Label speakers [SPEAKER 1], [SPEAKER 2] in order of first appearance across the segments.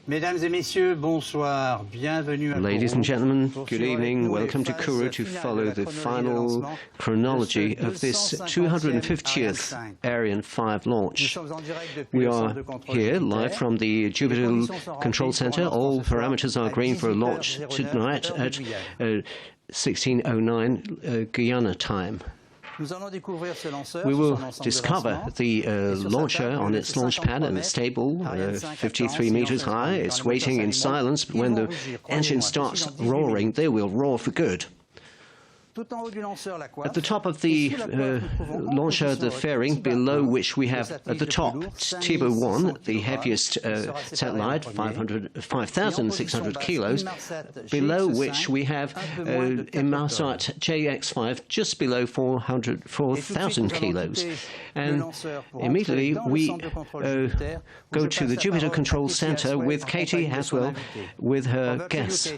[SPEAKER 1] Mesdames et messieurs, bonsoir. Bienvenue à
[SPEAKER 2] Ladies and gentlemen, good evening. Welcome to Kourou to follow the final chronology of this 250th Ariane 5 launch. We are here live from the Jupiter Control Center. All parameters are green for a launch tonight at 16:09 Guiana time. We will discover the launcher on its launch pad, and it's stable, 53 meters high. It's waiting in silence, but when the engine starts roaring, they will roar for good. At the top of the launcher, the fairing, below which we have at the top TIBA-1, the heaviest satellite, 5,600 kilos, below which we have Inmarsat GX5, just below 4,000 kilos. And immediately we go to the Jupiter Control Center with Katie Haswell with her guests.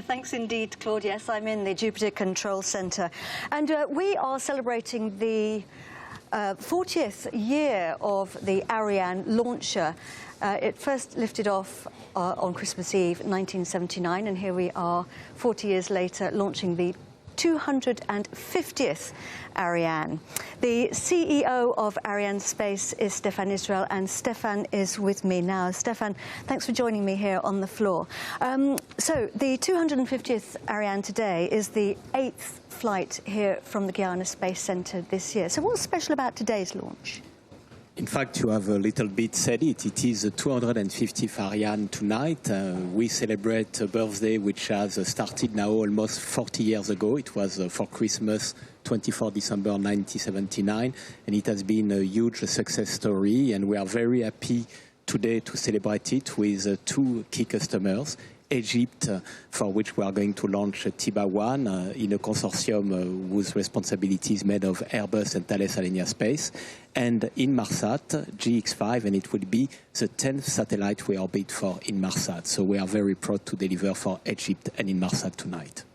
[SPEAKER 3] Thanks indeed, Claude. Yes, I'm in the Jupiter Control Center. And we are celebrating the 40th year of the Ariane launcher. It first lifted off on Christmas Eve, 1979, and here we are 40 years later launching the 250th Ariane. The CEO of Arianespace is Stéphane Israël, and Stéphane is with me now. Stéphane, thanks for joining me here on the floor. So the 250th Ariane today is the 8th flight here from the Guiana Space Center this year. So what's special about today's launch?
[SPEAKER 4] In fact, you have a little bit said it. It is the 250th Ariane tonight. We celebrate a birthday which has started now almost 40 years ago. It was for Christmas, 24 December 1979, and it has been a huge success story, and we are very happy today to celebrate it with two key customers. Egypt, for which we are going to launch TIBA-1 in a consortium whose responsibility is made of Airbus and Thales Alenia Space, and Inmarsat GX5, and it will be the 10th satellite we orbit for Inmarsat. So we are very proud to deliver for Egypt and Inmarsat tonight.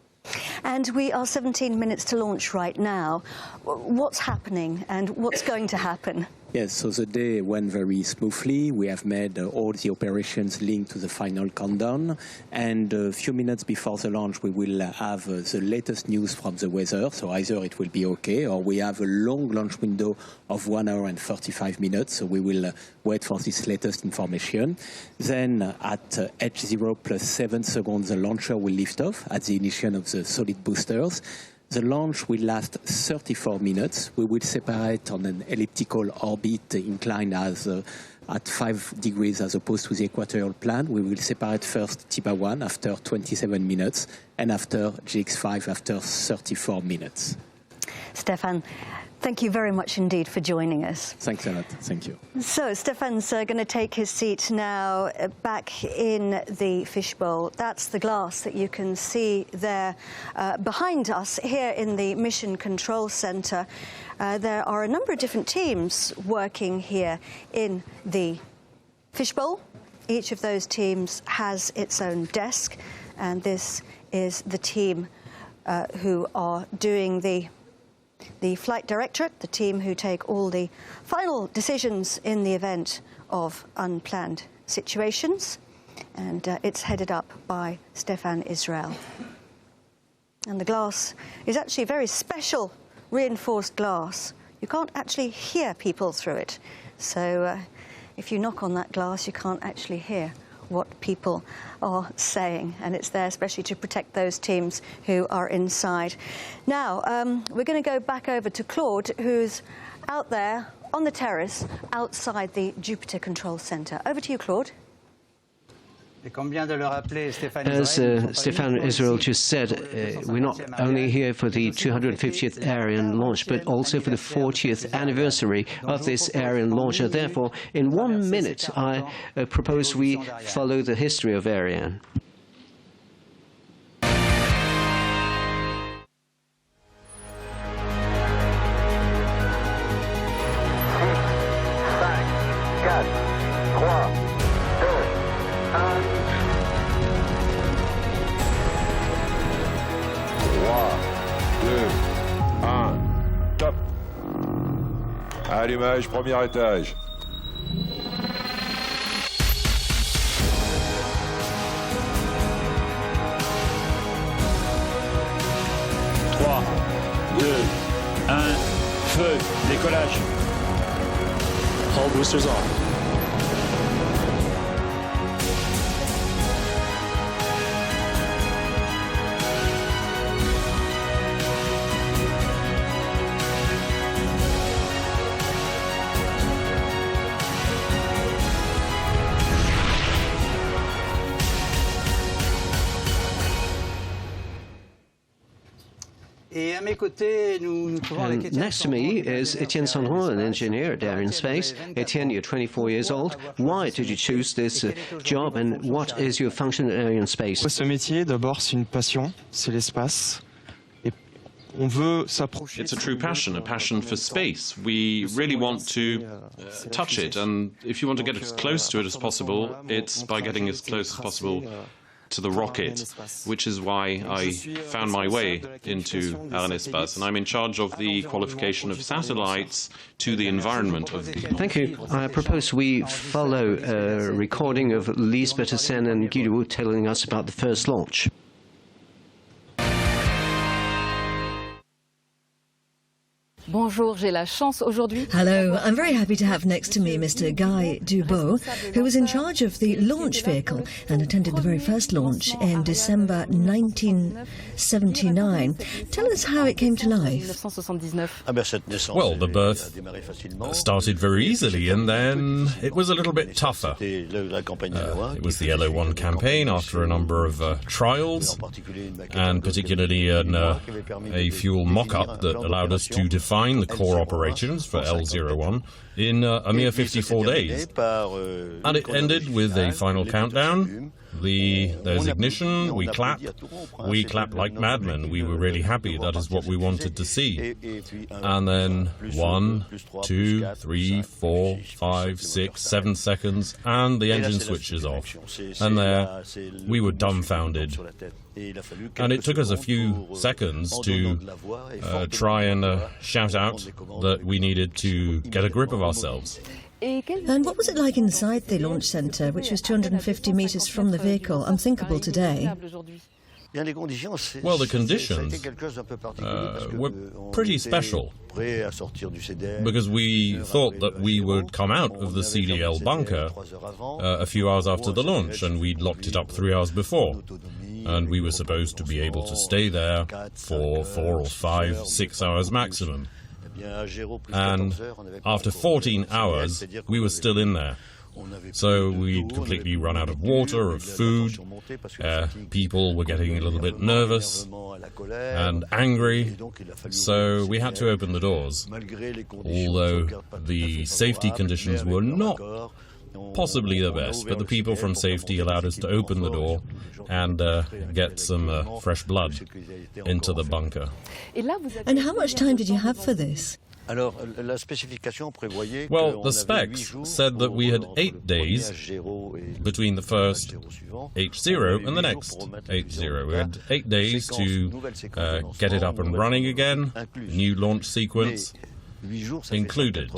[SPEAKER 3] And we are 17 minutes to launch right now. What's happening and what's going to happen?
[SPEAKER 4] Yes, so the day went very smoothly. We have made all the operations linked to the final countdown. And a few minutes before the launch, we will have the latest news from the weather. So either it will be okay, or we have a long launch window of 1 hour and 35 minutes. So we will wait for this latest information. Then at H0 plus 7 seconds, the launcher will lift off at the ignition of the solid boosters. The launch will last 34 minutes. We will separate on an elliptical orbit inclined at 5 degrees as opposed to the equatorial plane. We will separate first TIBA-1 after 27 minutes and after GX5 after 34 minutes.
[SPEAKER 3] Stéphane, thank you very much indeed for joining us.
[SPEAKER 4] Thanks a lot. Thank you.
[SPEAKER 3] So Stéphane's going to take his seat now back in the fishbowl. That's the glass that you can see there behind us here in the Mission Control Center. There are a number of different teams working here in the fishbowl. Each of those teams has its own desk, and this is the team who are doing the flight directorate, the team who take all the final decisions in the event of unplanned situations, and it's headed up by Stéphane Israël. And the glass is actually a very special reinforced glass. You can't actually hear people through it, so if you knock on that glass, you can't actually hear what people are saying, and it's there especially to protect those teams who are inside. Now, we're going to go back over to Claude, who's out there on the terrace outside the Jupiter Control Center. Over to you, Claude.
[SPEAKER 2] As Stéphane Israel just said, we're not only here for the 250th Ariane launch, but also for the 40th anniversary of this Ariane launcher. Therefore, in 1 minute, I propose we follow the history of Ariane.
[SPEAKER 5] Allumage, premier étage.
[SPEAKER 6] Trois, deux, un, feu, décollage. All boosters on.
[SPEAKER 2] And next to me is Etienne Sandron, an engineer at Arianespace. Etienne, you're 24 years old. Why did you choose this job, and what is your function at Arianespace?
[SPEAKER 7] Ce métier, d'abord, c'est une passion, c'est l'espace.
[SPEAKER 8] It's a true passion, a passion for space. We really want to touch it, and if you want to get as close to it as possible, it's by getting as close as possible to the rocket, which is why I found my way into Arianespace, and I'm in charge of the qualification of satellites to the environment of the...
[SPEAKER 2] Thank you. I propose we follow a recording of Lisbeth Ascent and Kourou telling us about the first launch.
[SPEAKER 9] Bonjour, j'ai la chance aujourd'hui.
[SPEAKER 10] Hello, I'm very happy to have next to me Mr. Guy Dubois, who was in charge of the launch vehicle and attended the very first launch in December 1979. Tell us how it came to life.
[SPEAKER 11] Well, the birth started very easily, and then it was a little bit tougher. It was the LO1 campaign after a number of trials, and particularly a fuel mock-up that allowed us to define the core operations for L01 in a mere 54 days. And it ended with a final countdown. There's ignition, we clap like madmen. We were really happy, that is what we wanted to see. And then 1, 2, 3, 4, 5, 6, 7 seconds, and the engine switches off. And there, we were dumbfounded. And it took us a few seconds to try and shout out that we needed to get a grip of ourselves.
[SPEAKER 10] And what was it like inside the launch center, which was 250 meters from the vehicle, unthinkable today?
[SPEAKER 11] Well, the conditions were pretty special, because we thought that we would come out of the CDL bunker a few hours after the launch, and we'd locked it up 3 hours before. And we were supposed to be able to stay there for 4 or 5, 6 hours maximum. And after 14 hours, we were still in there. So we'd completely run out of water, of food. People were getting a little bit nervous and angry, so we had to open the doors. Although the safety conditions were not possibly the best, but the people from safety allowed us to open the door and get some fresh blood into the bunker.
[SPEAKER 10] And how much time did you have for this?
[SPEAKER 11] Well, the specs said that we had 8 days between the first H0 and the next H0. We had 8 days to get it up and running again, new launch sequence included.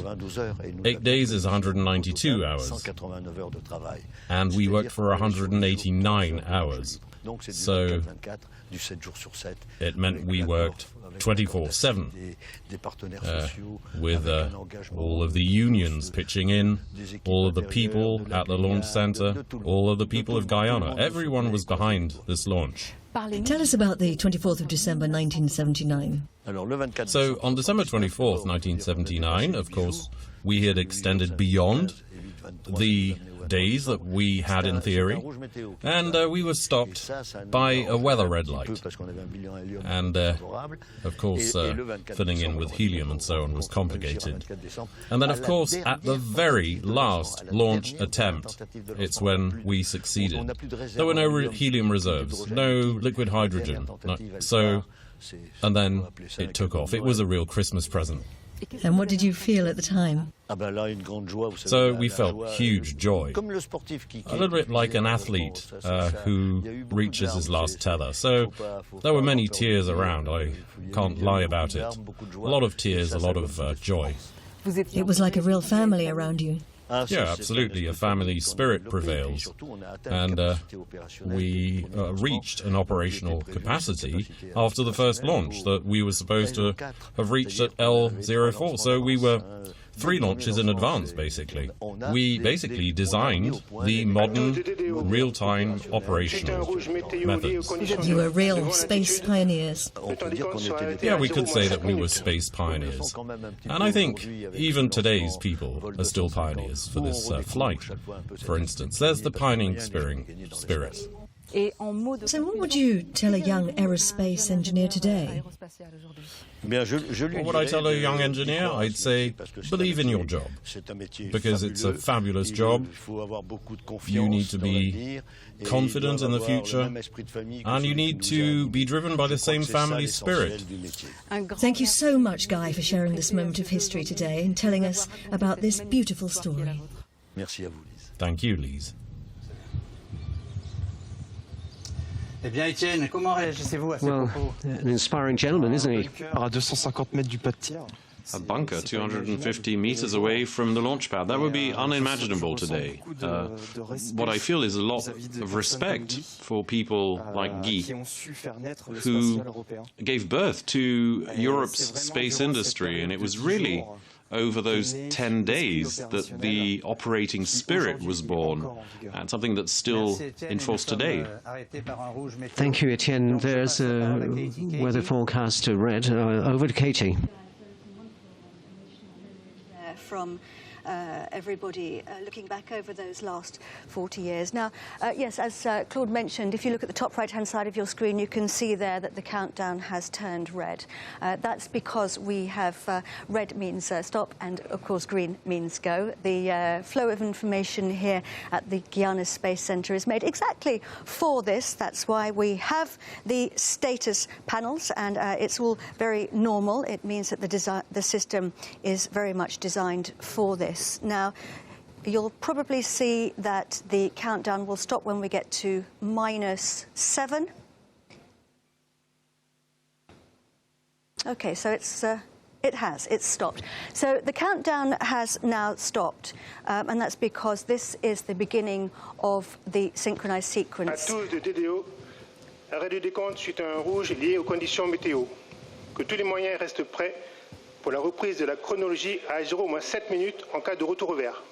[SPEAKER 11] 8 days is 192 hours, and we worked for 189 hours. So it meant we worked 24/7 with all of the unions pitching in, all of the people at the launch center, all of the people of Guyana. Everyone was behind this launch.
[SPEAKER 10] Tell us about the 24th of December 1979.
[SPEAKER 11] So on December 24th, 1979, of course, we had extended beyond the days that we had in theory, and we were stopped by a weather red light. And, of course, filling in with helium and so on was complicated. And then, of course, at the very last launch attempt, it's when we succeeded. There were no helium reserves, no liquid hydrogen. And then it took off. It was a real Christmas present.
[SPEAKER 10] And what did you feel at the time?
[SPEAKER 11] So we felt huge joy, a little bit like an athlete who reaches his last tether. So there were many tears around, I can't lie about it. A lot of tears, a lot of joy.
[SPEAKER 10] It was like a real family around you.
[SPEAKER 11] Yeah, absolutely. A family spirit prevails. And we reached an operational capacity after the first launch that we were supposed to have reached at L04. So we were 3 launches in advance, basically. We basically designed the modern real-time operational methods.
[SPEAKER 10] You were real space pioneers.
[SPEAKER 11] Yeah, we could say that we were space pioneers. And I think even today's people are still pioneers for this flight. For instance, there's the pioneering spirit.
[SPEAKER 10] So what would you tell a young aerospace engineer today?
[SPEAKER 11] What would I tell a young engineer? I'd say, believe in your job, because it's a fabulous job. You need to be confident in the future, and you need to be driven by the same family spirit.
[SPEAKER 10] Thank you so much, Guy, for sharing this moment of history today and telling us about this beautiful story.
[SPEAKER 11] Thank you, Lise.
[SPEAKER 1] Eh bien, Étienne, comment réagissez-vous à ce propos?
[SPEAKER 2] An inspiring gentleman, isn't he?
[SPEAKER 7] À 250 mètres du pas de tir.
[SPEAKER 8] A bunker 250 meters away from the launch pad. That would be unimaginable today. What I feel is a lot of respect for people like Guy, who gave birth to Europe's space industry, and it was really over those 10 days that the operating spirit was born, and something that's still in force today.
[SPEAKER 2] Thank you, Etienne. There's a weather forecast to red. Over to Katie.
[SPEAKER 3] From everybody looking back over those last 40 years. Now, yes, as Claude mentioned, if you look at the top right-hand side of your screen, you can see there that the countdown has turned red. That's because we have red means stop, and of course green means go. The flow of information here at the Guiana Space Center is made exactly for this. That's why we have the status panels, and it's all very normal. It means that the system is very much designed for this. Now, you'll probably see that the countdown will stop when we get to -7. Okay, so it's stopped. So the countdown has now stopped, and that's because this is the beginning of the synchronized sequence.
[SPEAKER 5] À tous de DDO, arrêt du décompte suite à un rouge lié aux conditions météo. Que tous les moyens restent prêts pour la reprise de la chronologie à 0-7 minutes en cas de retour au vert.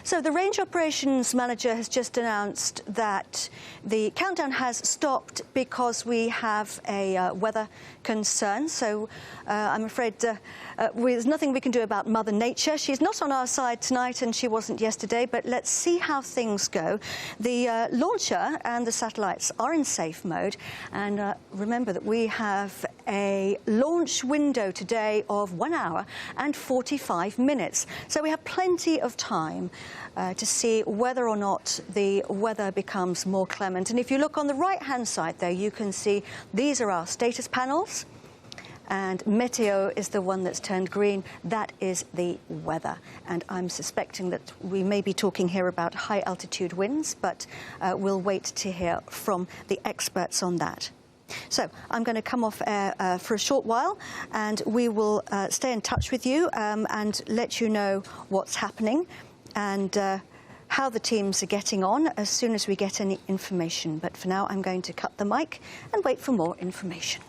[SPEAKER 3] So the Range Operations Manager has just announced that the countdown has stopped because we have a weather concern. So I'm afraid there's nothing we can do about Mother Nature. She's not on our side tonight, and she wasn't yesterday, but let's see how things go. The launcher and the satellites are in safe mode, and remember that we have a launch window today of 1 hour and 45 minutes. So we have plenty of time to see whether or not the weather becomes more clement. And if you look on the right-hand side there, you can see these are our status panels, and Meteo is the one that's turned green. That is the weather. And I'm suspecting that we may be talking here about high-altitude winds, but we'll wait to hear from the experts on that. So I'm going to come off air for a short while, and we will stay in touch with you and let you know what's happening and how the teams are getting on as soon as we get any information. But for now, I'm going to cut the mic and wait for more information.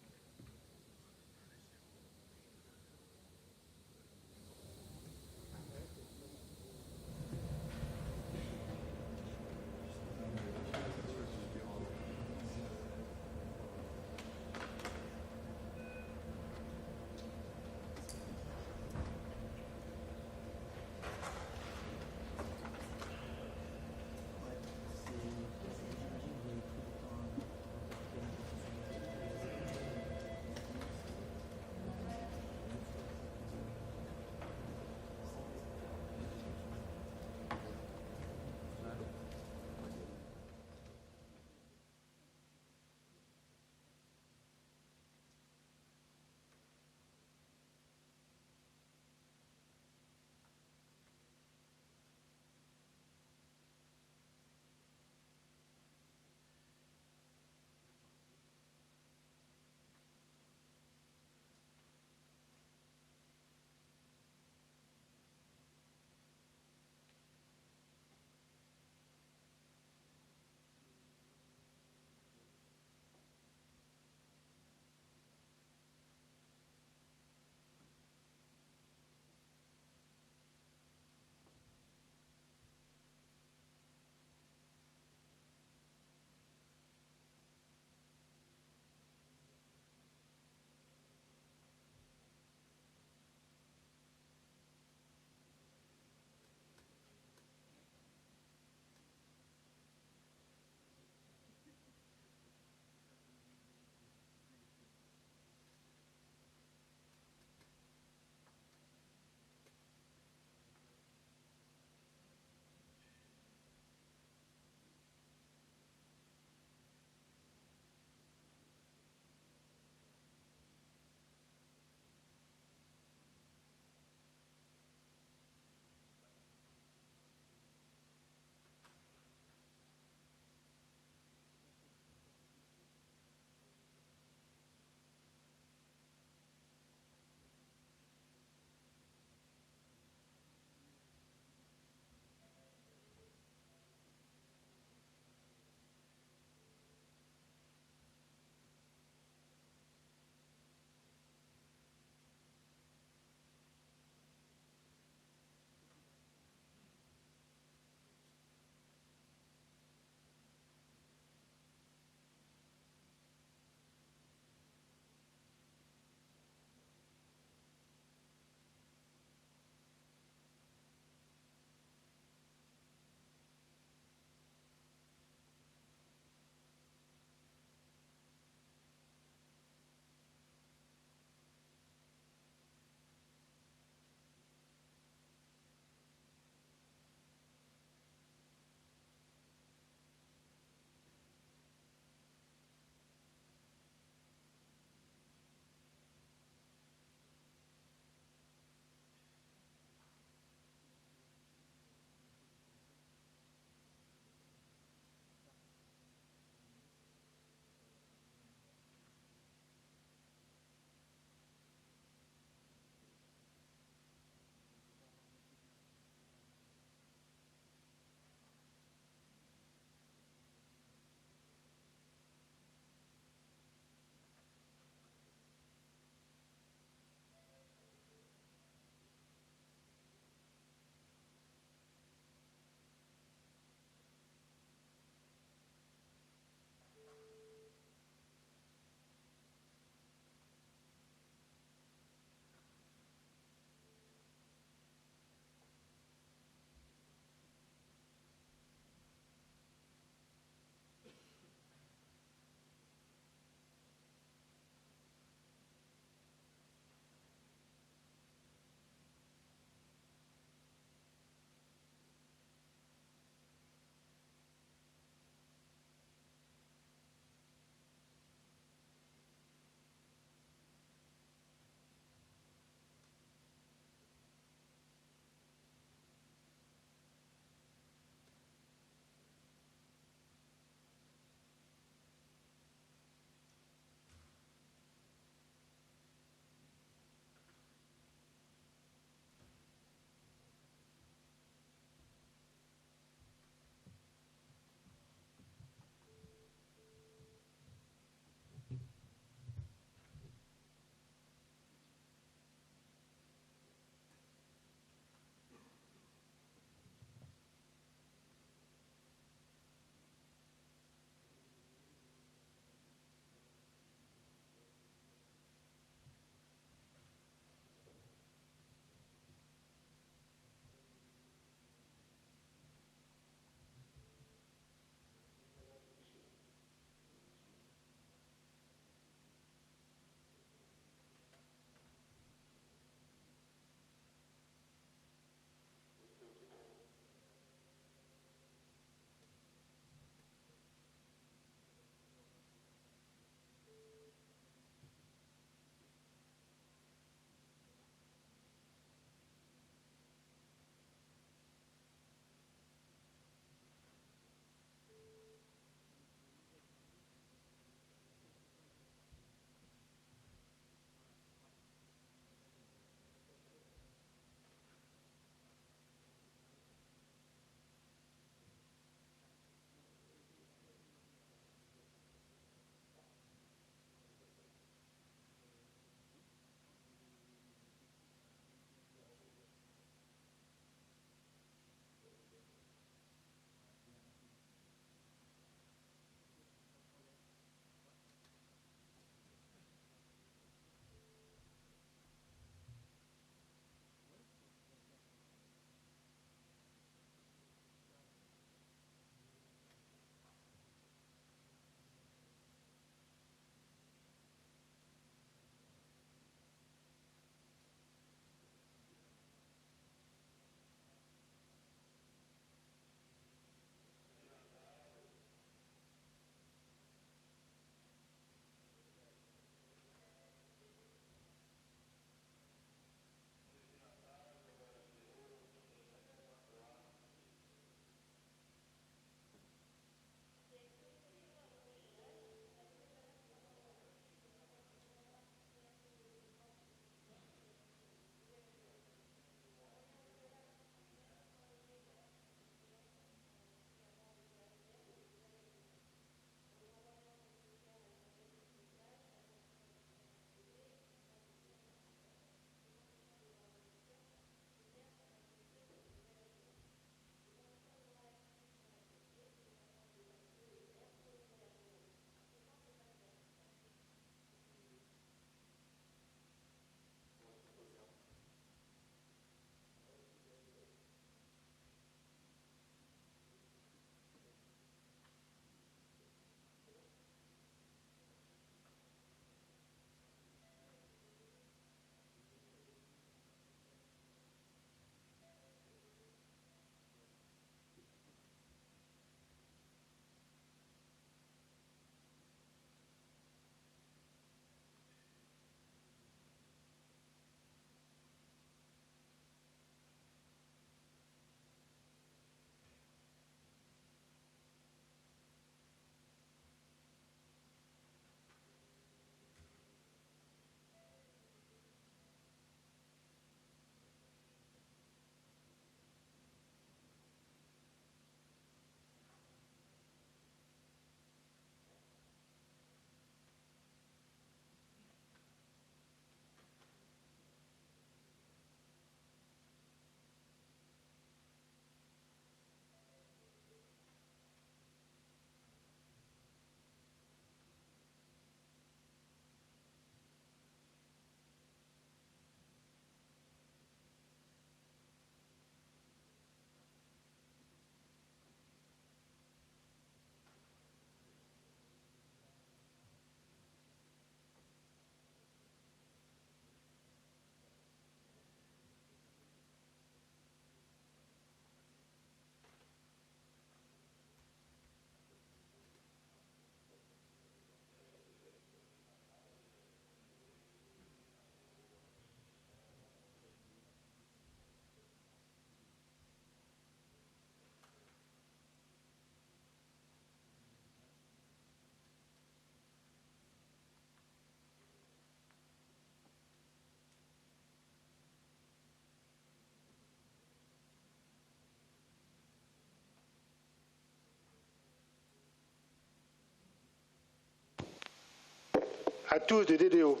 [SPEAKER 5] À tous de DDO,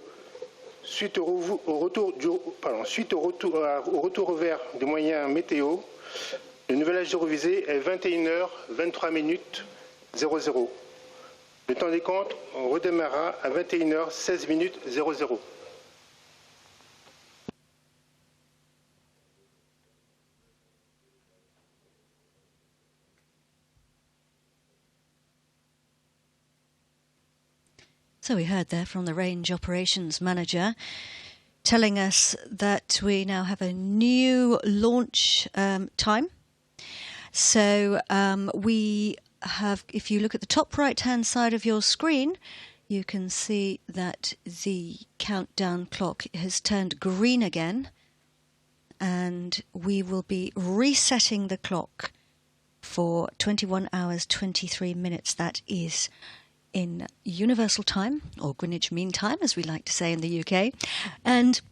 [SPEAKER 5] suite au retour au vert des moyens météo, le nouvel âge gyrovisé est 21h23 Le temps des comptes redémarrera à 21h16
[SPEAKER 3] So we heard there from the Range Operations Manager telling us that we now have a new launch time. So we have, if you look at the top right-hand side of your screen, you can see that the countdown clock has turned green again, and we will be resetting the clock for 21 hours 23 minutes. That is in Universal Time, or Greenwich Mean Time, as we like to say in the UK. And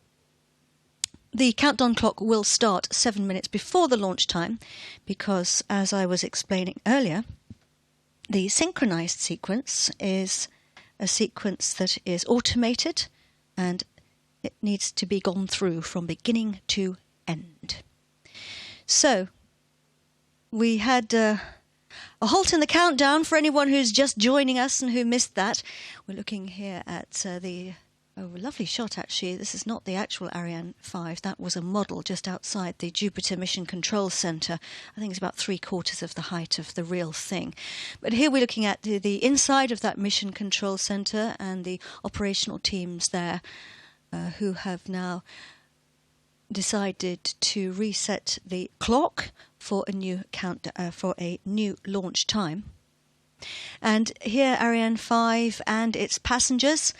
[SPEAKER 3] the countdown clock will start 7 minutes before the launch time because, as I was explaining earlier, the synchronized sequence is a sequence that is automated and it needs to be gone through from beginning to end. So we had a halt in the countdown for anyone who's just joining us and who missed that. We're looking here at the lovely shot, actually. This is not the actual Ariane 5. That was a model just outside the Jupiter Mission Control Center. I think it's about 3/4 of the height of the real thing. But here we're looking at the inside of that Mission Control Center and the operational teams there who have now decided to reset the clock for a new for a new launch time. And here Ariane 5 and its passengers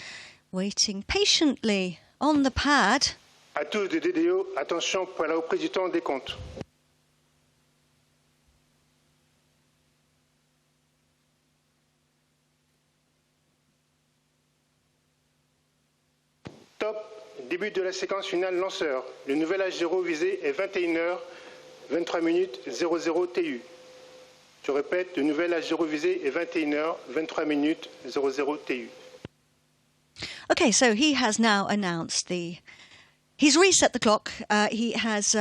[SPEAKER 3] waiting patiently on the pad.
[SPEAKER 5] À tous de DDO, attention pour la reprise du temps des comptes. Top, début de la séquence finale lanceur. Le nouvel âge zéro visé est 21h23 TU. Je répète, le nouvel âge zéro visé est 21h23 TU.
[SPEAKER 3] Okay, so he has now announced he's reset the clock. He has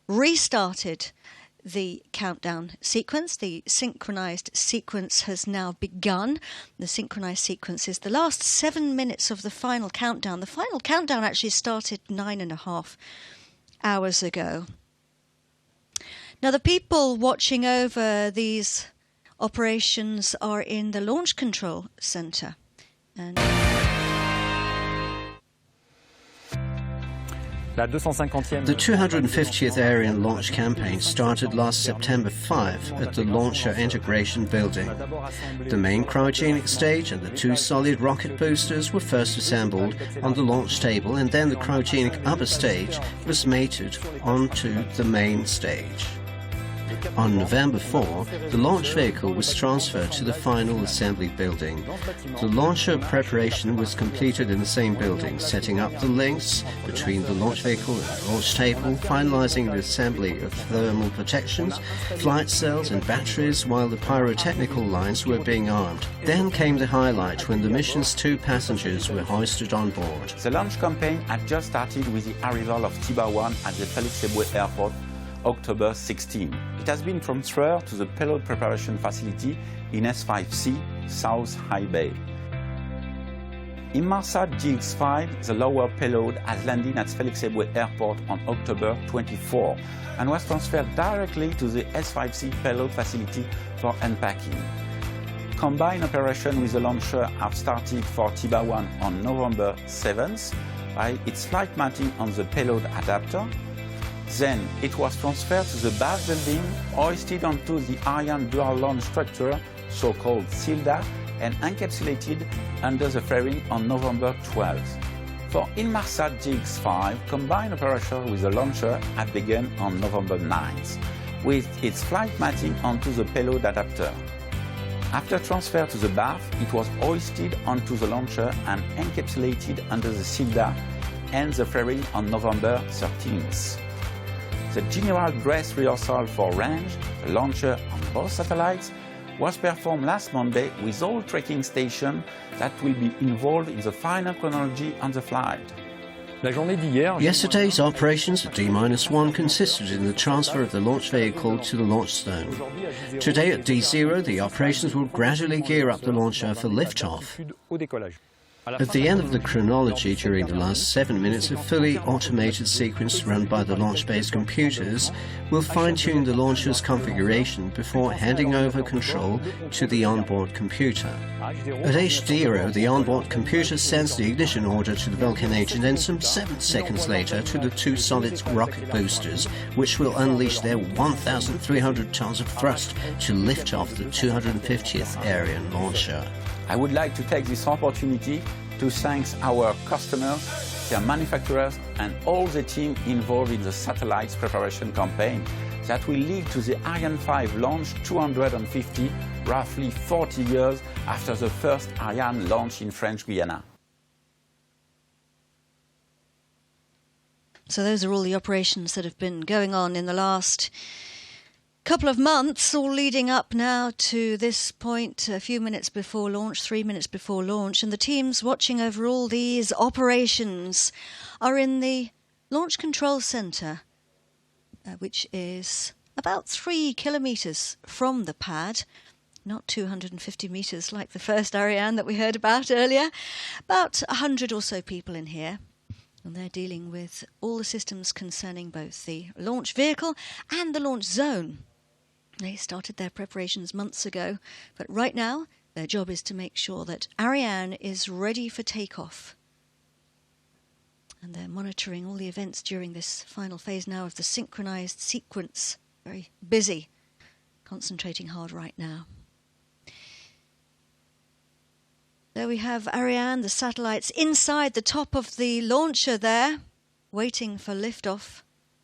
[SPEAKER 3] restarted the countdown sequence. The synchronized sequence has now begun. The synchronized sequence is the last 7 minutes of the final countdown. The final countdown actually started 9.5 hours ago. Now, the people watching over these operations are in the Launch Control Center. And
[SPEAKER 2] the 250th Ariane launch campaign started last September 5 at the Launcher Integration Building. The main cryogenic stage and the two solid rocket boosters were first assembled on the launch table, and then the cryogenic upper stage was mated onto the main stage. On November 4, the launch vehicle was transferred to the final assembly building. The launcher preparation was completed in the same building, setting up the links between the launch vehicle and the launch table, finalizing the assembly of thermal protections, flight cells and batteries, while the pyrotechnical lines were being armed. Then came the highlight when the mission's 2 passengers were hoisted on board.
[SPEAKER 12] The launch campaign had just started with the arrival of TIBA-1 at the Felix Eboué Airport October 16. It has been transferred to the payload preparation facility in S5C, South High Bay. Inmarsat GX5, the lower payload, has landed at Felix Eboué Airport on October 24 and was transferred directly to the S5C payload facility for unpacking. Combined operation with the launcher have started for TIBA-1 on November 7th by its flight mounting on the payload adapter. Then it was transferred to the base building, hoisted onto the Ariane dual launch structure, so-called SILDA, and encapsulated under the fairing on November 12th. For Inmarsat GX5, combined operation with the launcher had begun on November 9th, with its flight mating onto the payload adapter. After transfer to the BAF, it was hoisted onto the launcher and encapsulated under the SILDA and the fairing on November 13th. The general dress rehearsal for range, the launcher on both satellites, was performed last Monday with all tracking stations that will be involved in the final chronology on the flight.
[SPEAKER 2] Yesterday's operations at D-1 consisted in the transfer of the launch vehicle to the launch zone. Today at D0, the operations will gradually gear up the launcher for liftoff. At the end of the chronology, during the last 7 minutes, a fully automated sequence run by the launch base computers will fine-tune the launcher's configuration before handing over control to the onboard computer. At H0, the onboard computer sends the ignition order to the Vulcan engine, and some 7 seconds later to the 2 solid rocket boosters, which will unleash their 1,300 tons of thrust to lift off the 250th Ariane launcher.
[SPEAKER 12] I would like to take this opportunity to thank our customers, their manufacturers, and all the team involved in the satellite's preparation campaign that will lead to the Ariane 5 launch 250, roughly 40 years after the first Ariane launch in French Guiana.
[SPEAKER 3] So those are all the operations that have been going on in the last couple of months, all leading up now to this point, a few minutes before launch, 3 minutes before launch. And the teams watching over all these operations are in the Launch Control Center, which is about 3 kilometers from the pad, not 250 meters like the first Ariane that we heard about earlier. About 100 or so people in here. And they're dealing with all the systems concerning both the launch vehicle and the launch zone. They started their preparations months ago, but right now their job is to make sure that Ariane is ready for takeoff. And they're monitoring all the events during this final phase now of the synchronized sequence. Very busy, concentrating hard right now. There we have Ariane, the satellites inside the top of the launcher there, waiting for liftoff.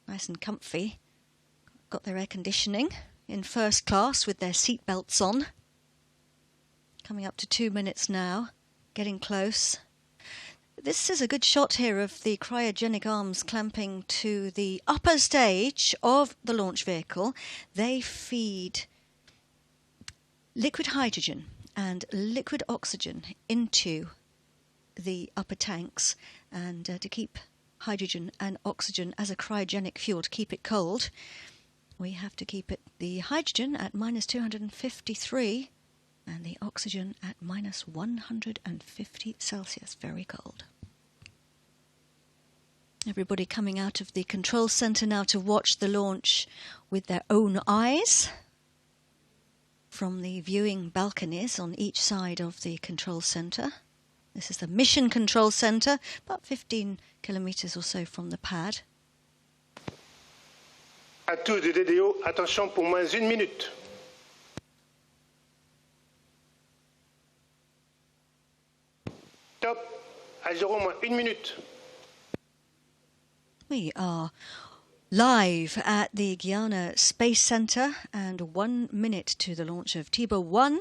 [SPEAKER 3] Nice and comfy. Got their air conditioning in first class with their seat belts on. Coming up to 2 minutes now, getting close. This is a good shot here of the cryogenic arms clamping to the upper stage of the launch vehicle. They feed liquid hydrogen and liquid oxygen into the upper tanks, and to keep hydrogen and oxygen as a cryogenic fuel to keep it cold, we have to keep the hydrogen at minus 253 and the oxygen at minus 150 Celsius, very cold. Everybody coming out of the control center now to watch the launch with their own eyes from the viewing balconies on each side of the control center. This is the mission control center, about 15 kilometers or so from the pad.
[SPEAKER 5] À tous de DDO, attention pour moins 1 minute. Top, à 0 moins 1 minute.
[SPEAKER 3] We are live at the Guiana Space Center, and 1 minute to the launch of TIBA-1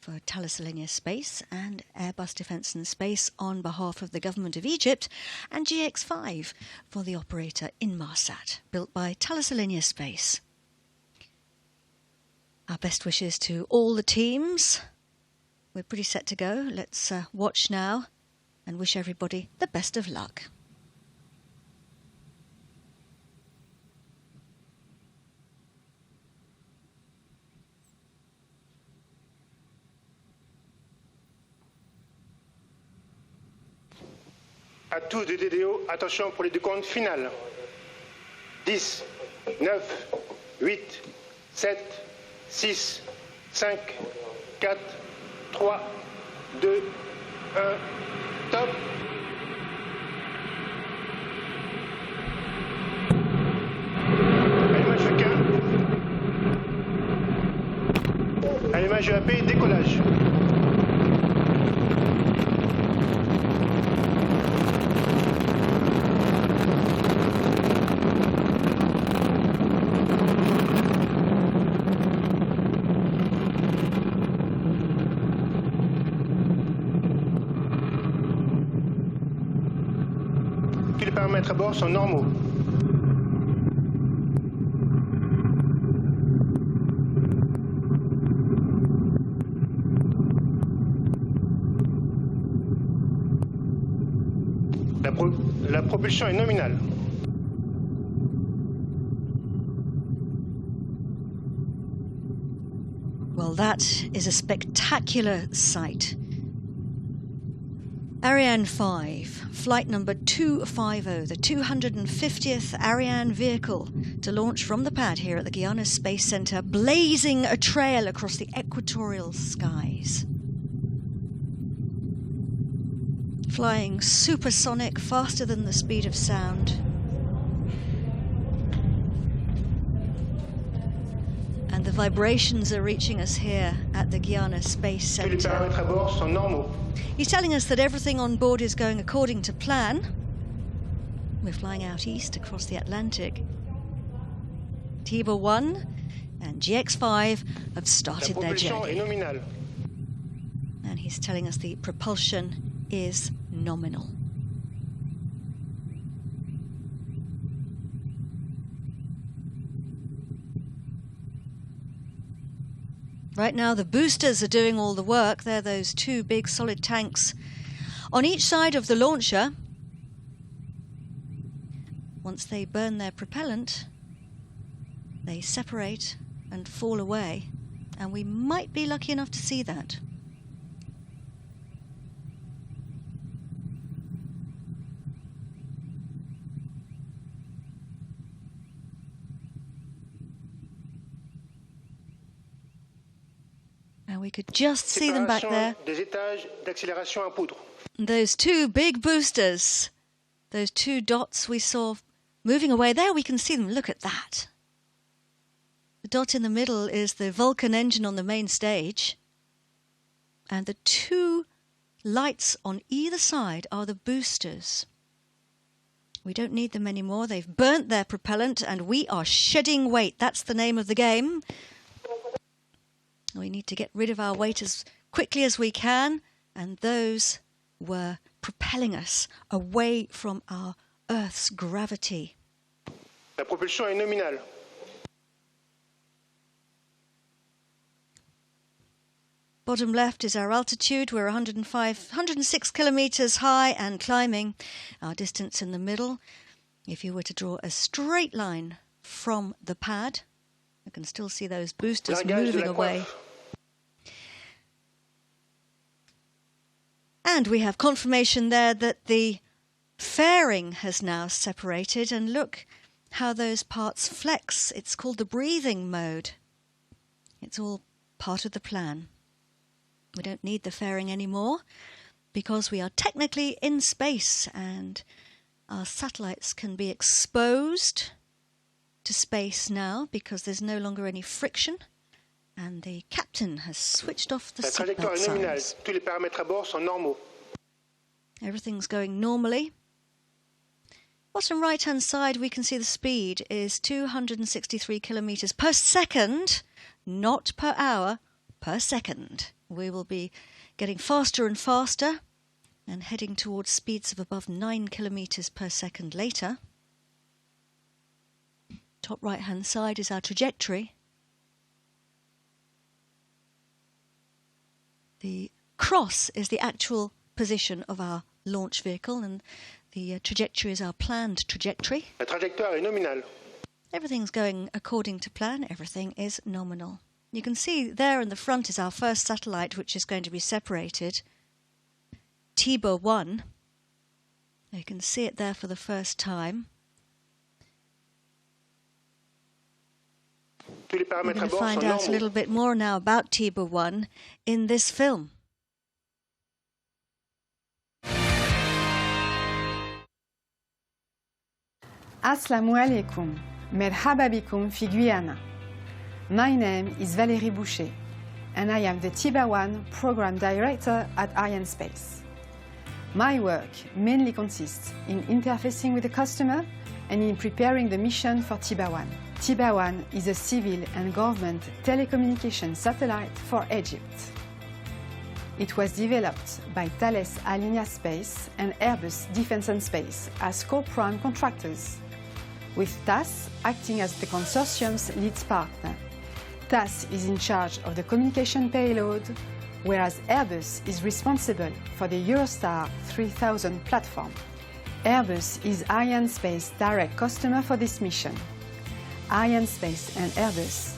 [SPEAKER 3] for Thales Alenia Space and Airbus Defence and Space on behalf of the Government of Egypt, and GX5 for the operator Inmarsat, built by Thales Alenia Space. Our best wishes to all the teams. We're pretty set to go. Let's watch now and wish everybody the best of luck.
[SPEAKER 5] À tous de DDO, attention pour les décomptes finales. 10, 9, 8, 7, 6, 5, 4, 3, 2, 1, top. Allumage requin. Allumage EAP, décollage. Tous les paramètres à bord sont normaux. propulsion est nominale.
[SPEAKER 3] Well, that is a spectacular sight. Ariane 5, flight number 250, the 250th Ariane vehicle to launch from the pad here at the Guiana Space Center, blazing a trail across the equatorial skies. Flying supersonic, faster than the speed of sound. And the vibrations are reaching us here at the Guiana Space Center.
[SPEAKER 5] Tous les paramètres à bord sont normaux.
[SPEAKER 3] He's telling us that everything on board is going according to plan. We're flying out east across the Atlantic. TIBA-1 and GX5 have started their journey. And he's telling us the propulsion is nominal. Right now the boosters are doing all the work. They're those two big solid tanks on each side of the launcher. Once they burn their propellant, they separate and fall away, and we might be lucky enough to see that. And we could just see them back there. Those two big boosters, those two dots we saw moving away. There we can see them. Look at that. The dot in the middle is the Vulcan engine on the main stage. And the two lights on either side are the boosters. We don't need them anymore. They've burnt their propellant and we are shedding weight. That's the name of the game. We need to get rid of our weight as quickly as we can, and those were propelling us away from our Earth's gravity.
[SPEAKER 5] La propulsion est nominale.
[SPEAKER 3] Bottom left is our altitude. We're 106 kilometers high and climbing. Our distance in the middle, if you were to draw a straight line from the pad, you can still see those boosters moving away. And we have confirmation there that the fairing has now separated, and look how those parts flex. It's called the breathing mode. It's all part of the plan. We don't need the fairing anymore because we are technically in space and our satellites can be exposed to space now because there's no longer any friction. And the captain has switched off the seatbelt signs.
[SPEAKER 5] Tous les paramètres à bord sont normaux.
[SPEAKER 3] Everything's going normally. Bottom right-hand side, we can see the speed is 263 kilometers per second, not per hour, per second. We will be getting faster and faster and heading towards speeds of above 9 kilometers per second later. Top right-hand side is our trajectory. The cross is the actual position of our launch vehicle, and the trajectory is our planned trajectory.
[SPEAKER 5] La trajectoire est nominale.
[SPEAKER 3] Everything's going according to plan. Everything is nominal. You can see there in the front is our first satellite, which is going to be separated. TIBA-1. You can see it there for the first time. We're going to find out a little bit more now about TIBA-1 in this film.
[SPEAKER 13] Assalamu alaikum. Merhaba bikum fi Guiana. My name is Valérie Boucher, and I am the TIBA-1 Program Director at Arianespace. My work mainly consists in interfacing with the customer and in preparing the mission for TIBA-1. TIBA-1 is a civil and government telecommunication satellite for Egypt. It was developed by Thales Alenia Space and Airbus Defence and Space as co-prime contractors, with TAS acting as the consortium's lead partner. TAS is in charge of the communication payload, whereas Airbus is responsible for the Eurostar 3000 platform. Airbus is Arianespace direct customer for this mission. Arianespace and Airbus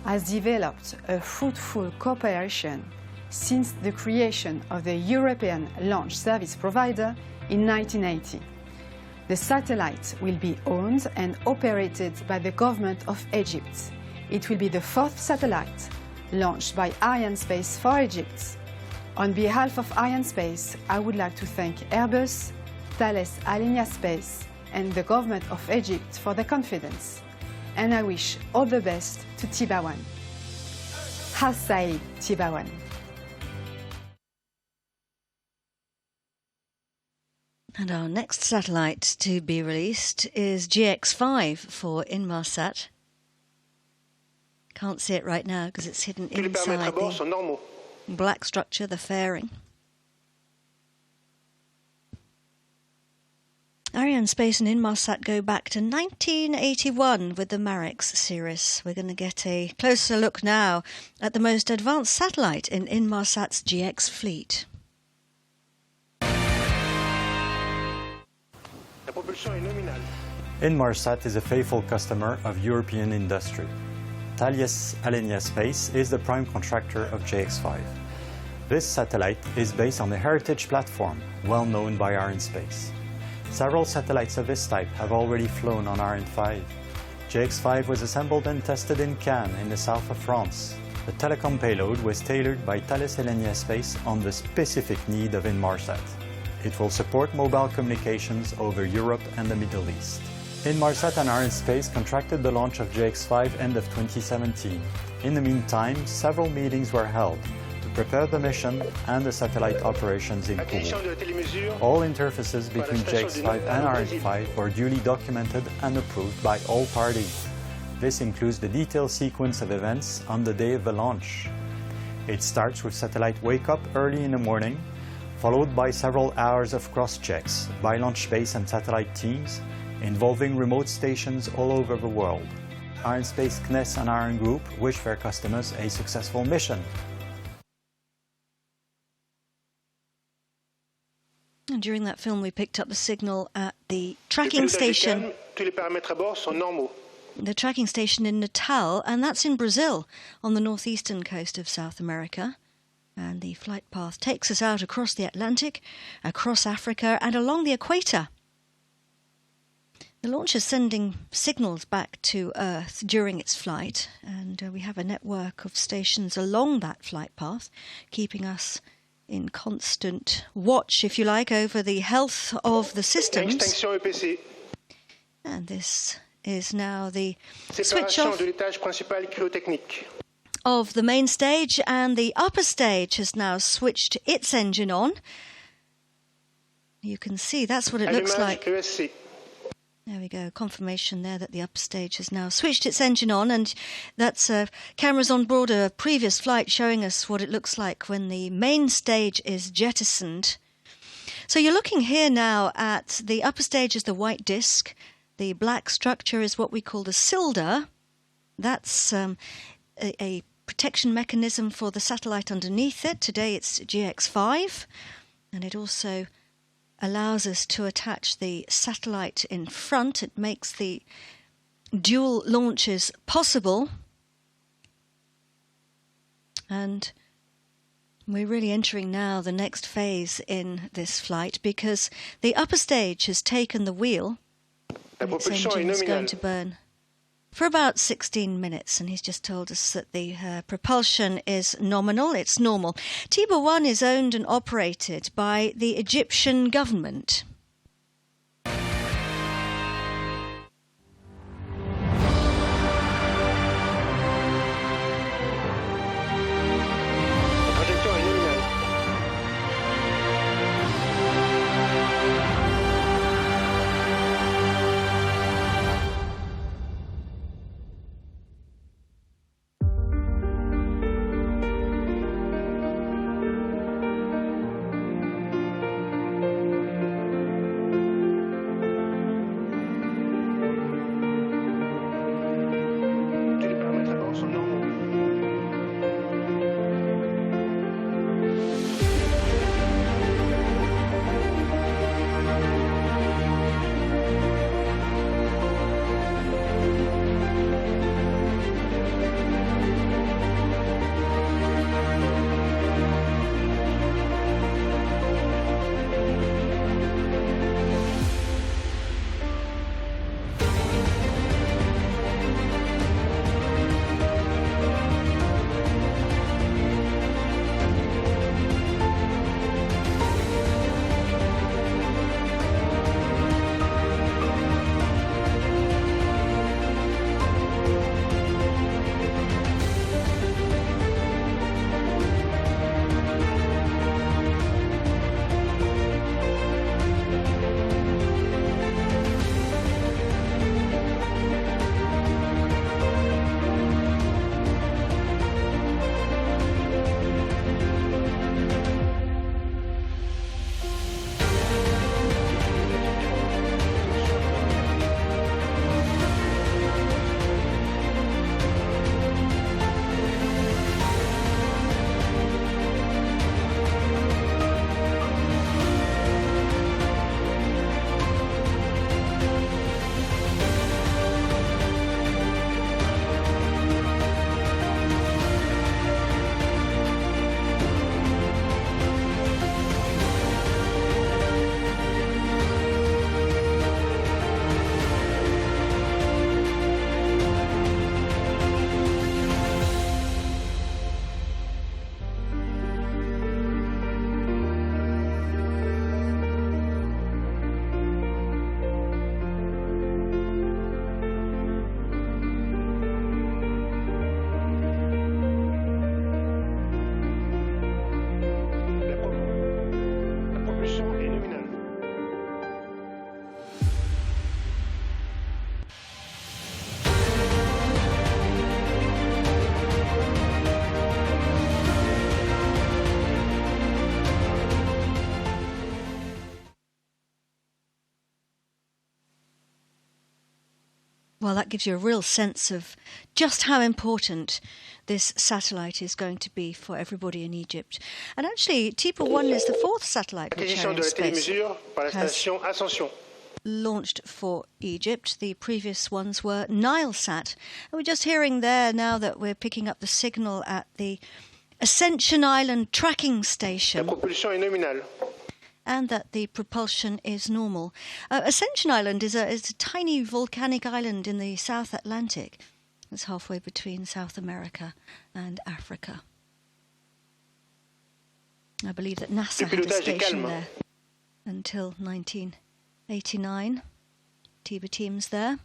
[SPEAKER 13] has developed a fruitful cooperation since the creation of the European launch service provider in 1980. The satellite will be owned and operated by the government of Egypt. It will be the fourth satellite launched by Arianespace for Egypt. On behalf of Arianespace, I would like to thank Airbus, Thales Alenia Space, and the government of Egypt for their confidence. And I wish all the best to TIBA-1. Hasai TIBA-1.
[SPEAKER 10] And our next satellite to be released is GX5 for Inmarsat. Can't see it right now because it's hidden inside the black structure, the fairing. Arianespace and Inmarsat go back to 1981 with the Marex series. We're going to get a closer look now at the most advanced satellite in Inmarsat's GX fleet.
[SPEAKER 14] Inmarsat is a faithful customer of European industry. Thales Alenia Space is the prime contractor of GX5. This satellite is based on the Heritage platform, well known by Arianespace. Several satellites of this type have already flown on Ariane 5. GX5 was assembled and tested in Cannes in the south of France. The telecom payload was tailored by Thales Alenia Space on the specific need of Inmarsat. It will support mobile communications over Europe and the Middle East. Inmarsat and Arianespace contracted the launch of GX5 end of 2017. In the meantime, several meetings were held to prepare the mission and the satellite operations in Kourou. All interfaces between GX5 and Ariane 5 were duly documented and approved by all parties. This includes the detailed sequence of events on the day of the launch. It starts with satellite wake-up early in the morning, followed by several hours of cross-checks by launch base and satellite teams, involving remote stations all over the world. Arianespace, CNES and Ariane Group wish their customers a successful mission.
[SPEAKER 10] And during that film, we picked up the signal at the tracking station. The tracking station in Natal, and that's in Brazil, on the northeastern coast of South America. And the flight path takes us out across the Atlantic, across Africa, and along the equator. The launch is sending signals back to Earth during its flight, and we have a network of stations along that flight path, keeping us in constant watch, if you like, over the health of the systems. And this is now the switch off of the main stage, and the upper stage has now switched its engine on. You can see that's what it looks like. There we go, confirmation there that the upper stage has now switched its engine on, and that's cameras on board a previous flight showing us what it looks like when the main stage is jettisoned. So you're looking here now at the upper stage is the white disc. The black structure is what we call the cylinder. That's a protection mechanism for the satellite underneath it. Today it's GX5, and it also allows us to attach the satellite in front. It makes the dual launches possible. And we're really entering now the next phase in this flight, because the upper stage has taken the wheel, and its engine is going to burn for about 16 minutes, and he's just told us that the propulsion is nominal, it's normal. TIBA-1 is owned and operated by the Egyptian government. Well, that gives you a real sense of just how important this satellite is going to be for everybody in Egypt. And actually, TIBA-1 is the fourth satellite which Arianespace has launched for Egypt. The previous ones were Nilesat. And we're just hearing there now that we're picking up the signal at the Ascension Island tracking station.
[SPEAKER 5] La propulsion est nominale.
[SPEAKER 10] And that the propulsion is normal. Ascension Island is a tiny volcanic island in the South Atlantic. It's halfway between South America and Africa. I believe that NASA had a station there until 1989. TIBA teams there.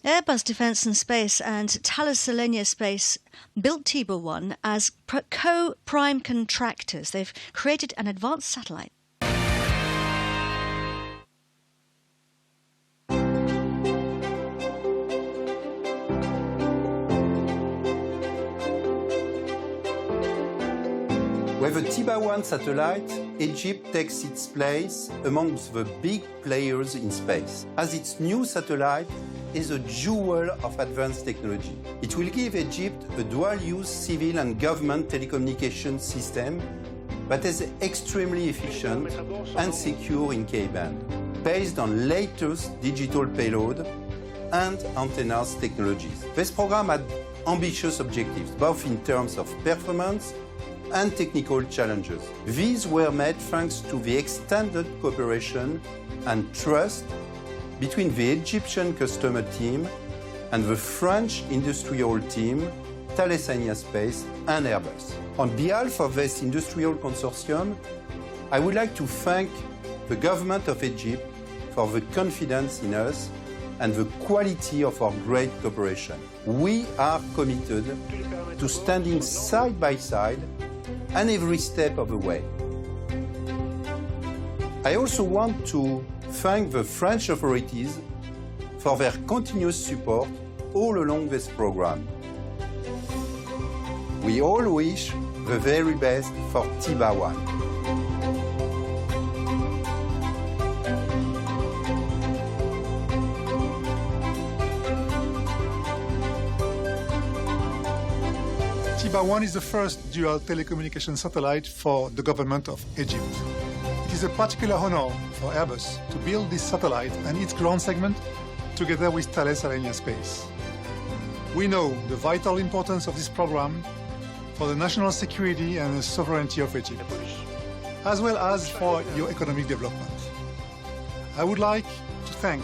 [SPEAKER 10] Airbus Defence and Space and Thales Alenia Space built TIBA-1 as co-prime contractors. They've created an advanced satellite.
[SPEAKER 15] With a TIBA-1 satellite, Egypt takes its place amongst the big players in space, as its new satellite is a jewel of advanced technology. It will give Egypt a dual-use civil and government telecommunication system that is extremely efficient and secure in K-band, based on latest digital payload and antennas technologies. This program had ambitious objectives, both in terms of performance and technical challenges. These were made thanks to the extended cooperation and trust between the Egyptian customer team and the French industrial team, Thales Arianespace and Airbus. On behalf of this industrial consortium, I would like to thank the government of Egypt for the confidence in us and the quality of our great cooperation. We are committed to standing side by side and every step of the way. I also want to thank the French authorities for their continuous support all along this program. We all wish the very best for TIBA-1.
[SPEAKER 16] TIBA-1 is the first dual telecommunication satellite for the government of Egypt. It is a particular honor for Airbus to build this satellite and its ground segment together with Thales Arianespace. We know the vital importance of this program for the national security and the sovereignty of Egypt, as well as for your economic development. I would like to thank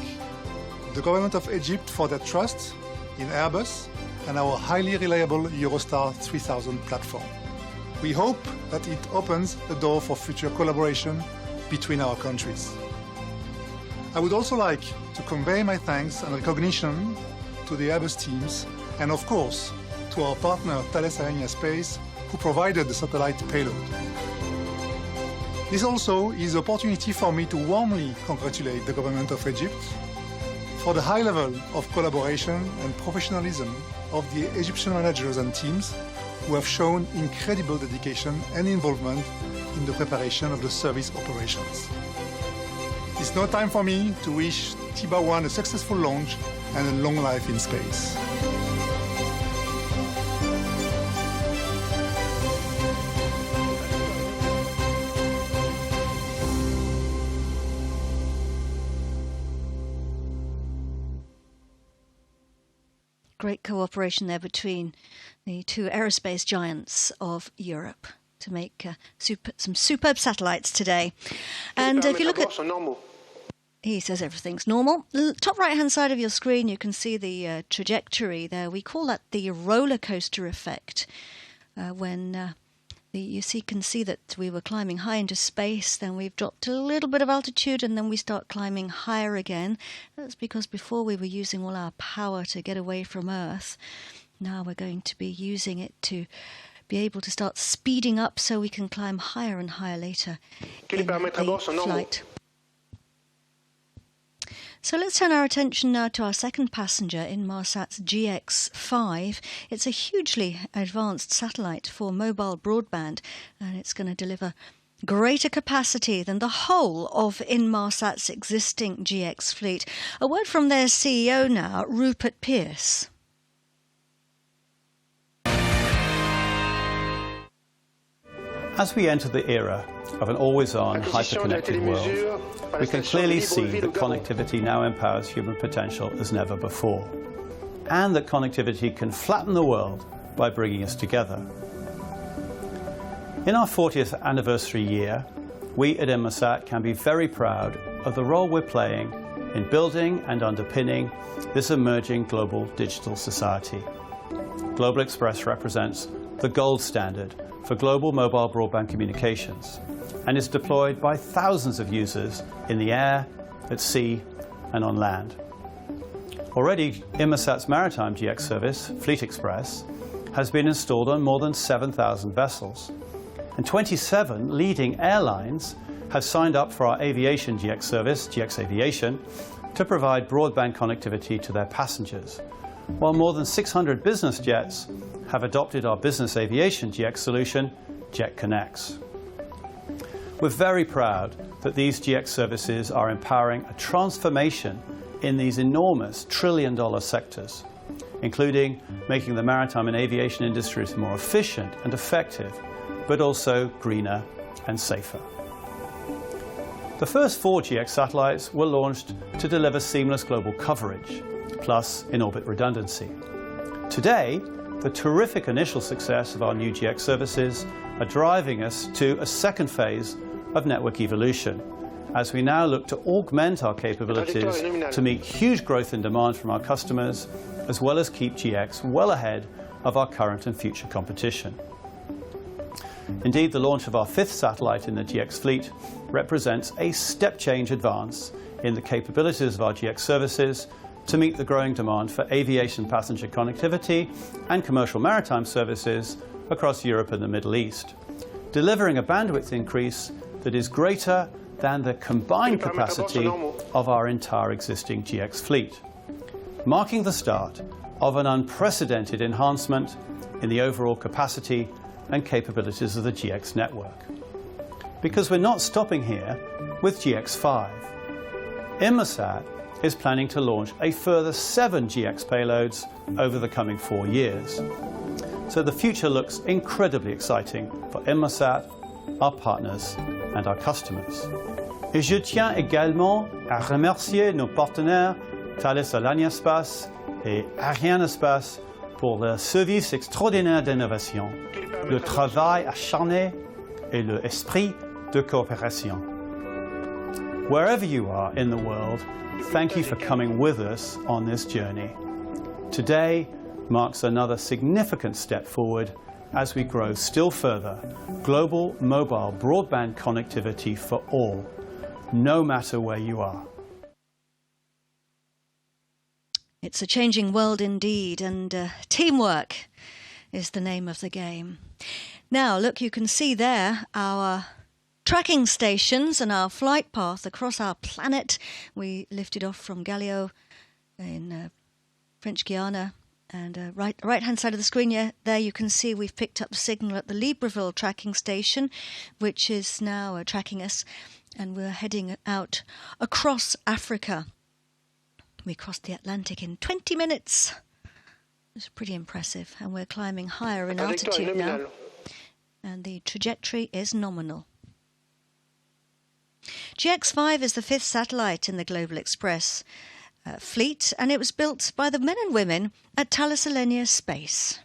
[SPEAKER 16] the government of Egypt for their trust in Airbus and our highly reliable Eurostar 3000 platform. We hope that it opens the door for future collaboration between our countries. I would also like to convey my thanks and recognition to the Airbus teams and, of course, to our partner Thales Arianespace, who provided the satellite payload. This also is an opportunity for me to warmly congratulate the government of Egypt for the high level of collaboration and professionalism of the Egyptian managers and teams who have shown incredible dedication and involvement in the preparation of the service operations. It's now time for me to wish TIBA-1 a successful launch and a long life in space.
[SPEAKER 10] Great cooperation there between the two aerospace giants of Europe to make some superb satellites today. And if you look at... He says everything's normal. Top right-hand side of your screen, you can see the trajectory there. We call that the roller coaster effect. When you can see that we were climbing high into space, then we've dropped a little bit of altitude, and then we start climbing higher again. That's because before we were using all our power to get away from Earth. Now we're going to be using it to be able to start speeding up so we can climb higher and higher later in the flight. So let's turn our attention now to our second passenger, Inmarsat GX5. It's a hugely advanced satellite for mobile broadband, and it's going to deliver greater capacity than the whole of Inmarsat's existing GX fleet. A word from their CEO now, Rupert Pearce.
[SPEAKER 17] As we enter the era of an always-on, hyper-connected world, we can clearly see that connectivity now empowers human potential as never before, and that connectivity can flatten the world by bringing us together. In our 40th anniversary year, we at Inmarsat can be very proud of the role we're playing in building and underpinning this emerging global digital society. Global Express represents the gold standard for global mobile broadband communications and is deployed by thousands of users in the air, at sea and on land. Already, Inmarsat's maritime GX service, Fleet Express, has been installed on more than 7,000 vessels, and 27 leading airlines have signed up for our aviation GX service, GX Aviation, to provide broadband connectivity to their passengers, while more than 600 business jets have adopted our business aviation GX solution, Jet Connects. We're very proud that these GX services are empowering a transformation in these enormous trillion-dollar sectors, including making the maritime and aviation industries more efficient and effective, but also greener and safer. The first 4 GX satellites were launched to deliver seamless global coverage, plus in-orbit redundancy. Today, the terrific initial success of our new GX services are driving us to a second phase of network evolution, as we now look to augment our capabilities to meet huge growth in demand from our customers, as well as keep GX well ahead of our current and future competition. Indeed, the launch of our 5th satellite in the GX fleet represents a step change advance in the capabilities of our GX services to meet the growing demand for aviation passenger connectivity and commercial maritime services across Europe and the Middle East, delivering a bandwidth increase that is greater than the combined capacity of our entire existing GX fleet, marking the start of an unprecedented enhancement in the overall capacity and capabilities of the GX network. Because we're not stopping here with GX5. Inmarsat is planning to launch a further 7 GX payloads over the coming 4 years. So the future looks incredibly exciting for Inmarsat, our partners and our customers. Et je tiens également à remercier nos partenaires Thales Arianespace et ARIANE'S pour leur service extraordinaire d'innovation, le travail acharné et l'esprit de coopération. Wherever you are in the world, thank you for coming with us on this journey. Today marks another significant step forward as we grow still further global mobile broadband connectivity for all, no matter where you are.
[SPEAKER 10] It's a changing world indeed, and teamwork is the name of the game. Now, look, you can see there our tracking stations and our flight path across our planet. We lifted off from Galileo in French Guiana, and right-hand side of the screen there you can see we've picked up a signal at the Libreville tracking station, which is now tracking us, and we're heading out across Africa. We crossed the Atlantic in 20 minutes. It's pretty impressive, and we're climbing higher in altitude now, and the trajectory is nominal. GX5 is the 5th satellite in the Global Express fleet, and it was built by the men and women at Thales Alenia Space.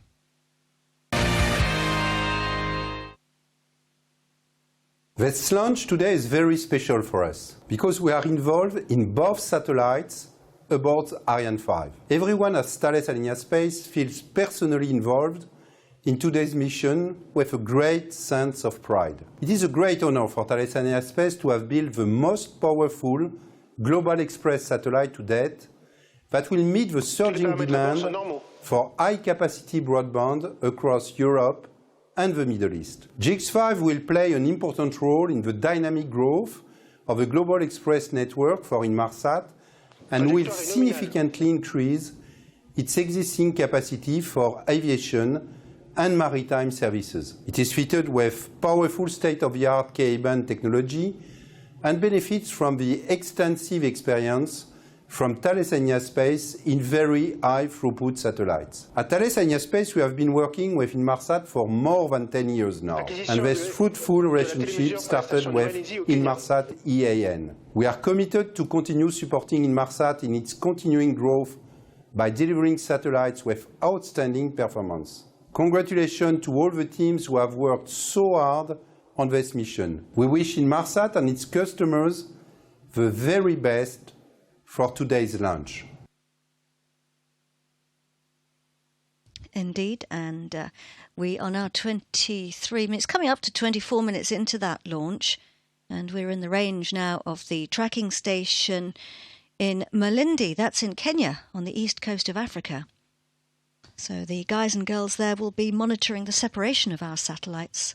[SPEAKER 15] This launch today is very special for us because we are involved in both satellites aboard Ariane 5. Everyone at Thales Alenia Space feels personally involved in today's mission with a great sense of pride. It is a great honor for Thales Alenia Space to have built the most powerful Global Express satellite to date that will meet the surging demand for high-capacity broadband across Europe and the Middle East. GX5 will play an important role in the dynamic growth of the Global Express network for Inmarsat and will significantly increase its existing capacity for aviation and maritime services. It is fitted with powerful state-of-the-art Ka-band technology and benefits from the extensive experience from Thales Arianespace in very high-throughput satellites. At Thales Arianespace, we have been working with Inmarsat for more than 10 years now, and this fruitful relationship started with Inmarsat EAN. We are committed to continue supporting Inmarsat in its continuing growth by delivering satellites with outstanding performance. Congratulations to all the teams who have worked so hard on this mission. We wish Inmarsat and its customers the very best for today's launch.
[SPEAKER 10] Indeed, and we are now 23 minutes, coming up to 24 minutes into that launch, and we're in the range now of the tracking station in Malindi. That's in Kenya, on the east coast of Africa. So the guys and girls there will be monitoring the separation of our satellites.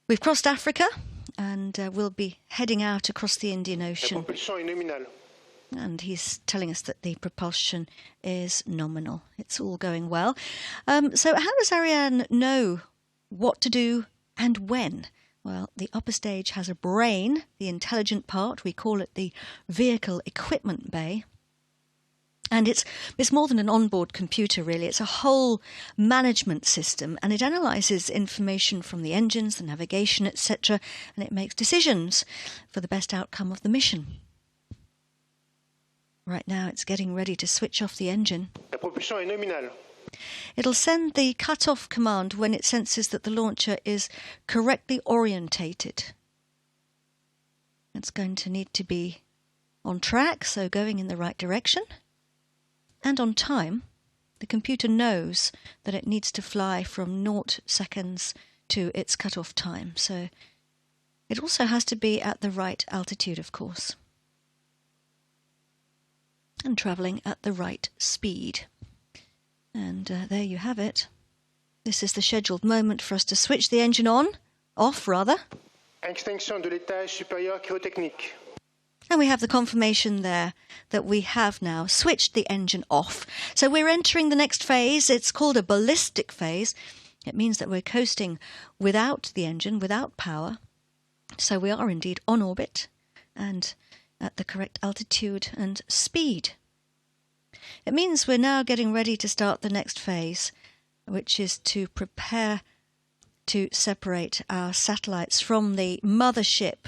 [SPEAKER 10] We've crossed Africa, and we'll be heading out across the Indian Ocean. And he's telling us that the propulsion is nominal. It's all going well. So how does Ariane know what to do and when? Well, the upper stage has a brain, the intelligent part. We call it the vehicle equipment bay. And it's more than an onboard computer, really. It's a whole management system, and it analyses information from the engines, the navigation, etc., and it makes decisions for the best outcome of the mission. Right now, it's getting ready to switch off the engine. It'll send the cut-off command when it senses that the launcher is correctly orientated. It's going to need to be on track, so going in the right direction. And on time. The computer knows that it needs to fly from 0 seconds to its cut-off time. So it also has to be at the right altitude, of course, and travelling at the right speed. And there you have it. This is the scheduled moment for us to switch the engine on, off rather.
[SPEAKER 5] Extinction de l'étage supérieur cryotechnique.
[SPEAKER 10] And we have the confirmation there that we have now switched the engine off. So we're entering the next phase. It's called a ballistic phase. It means that we're coasting without the engine, without power. So we are indeed on orbit and at the correct altitude and speed. It means we're now getting ready to start the next phase, which is to prepare to separate our satellites from the mothership.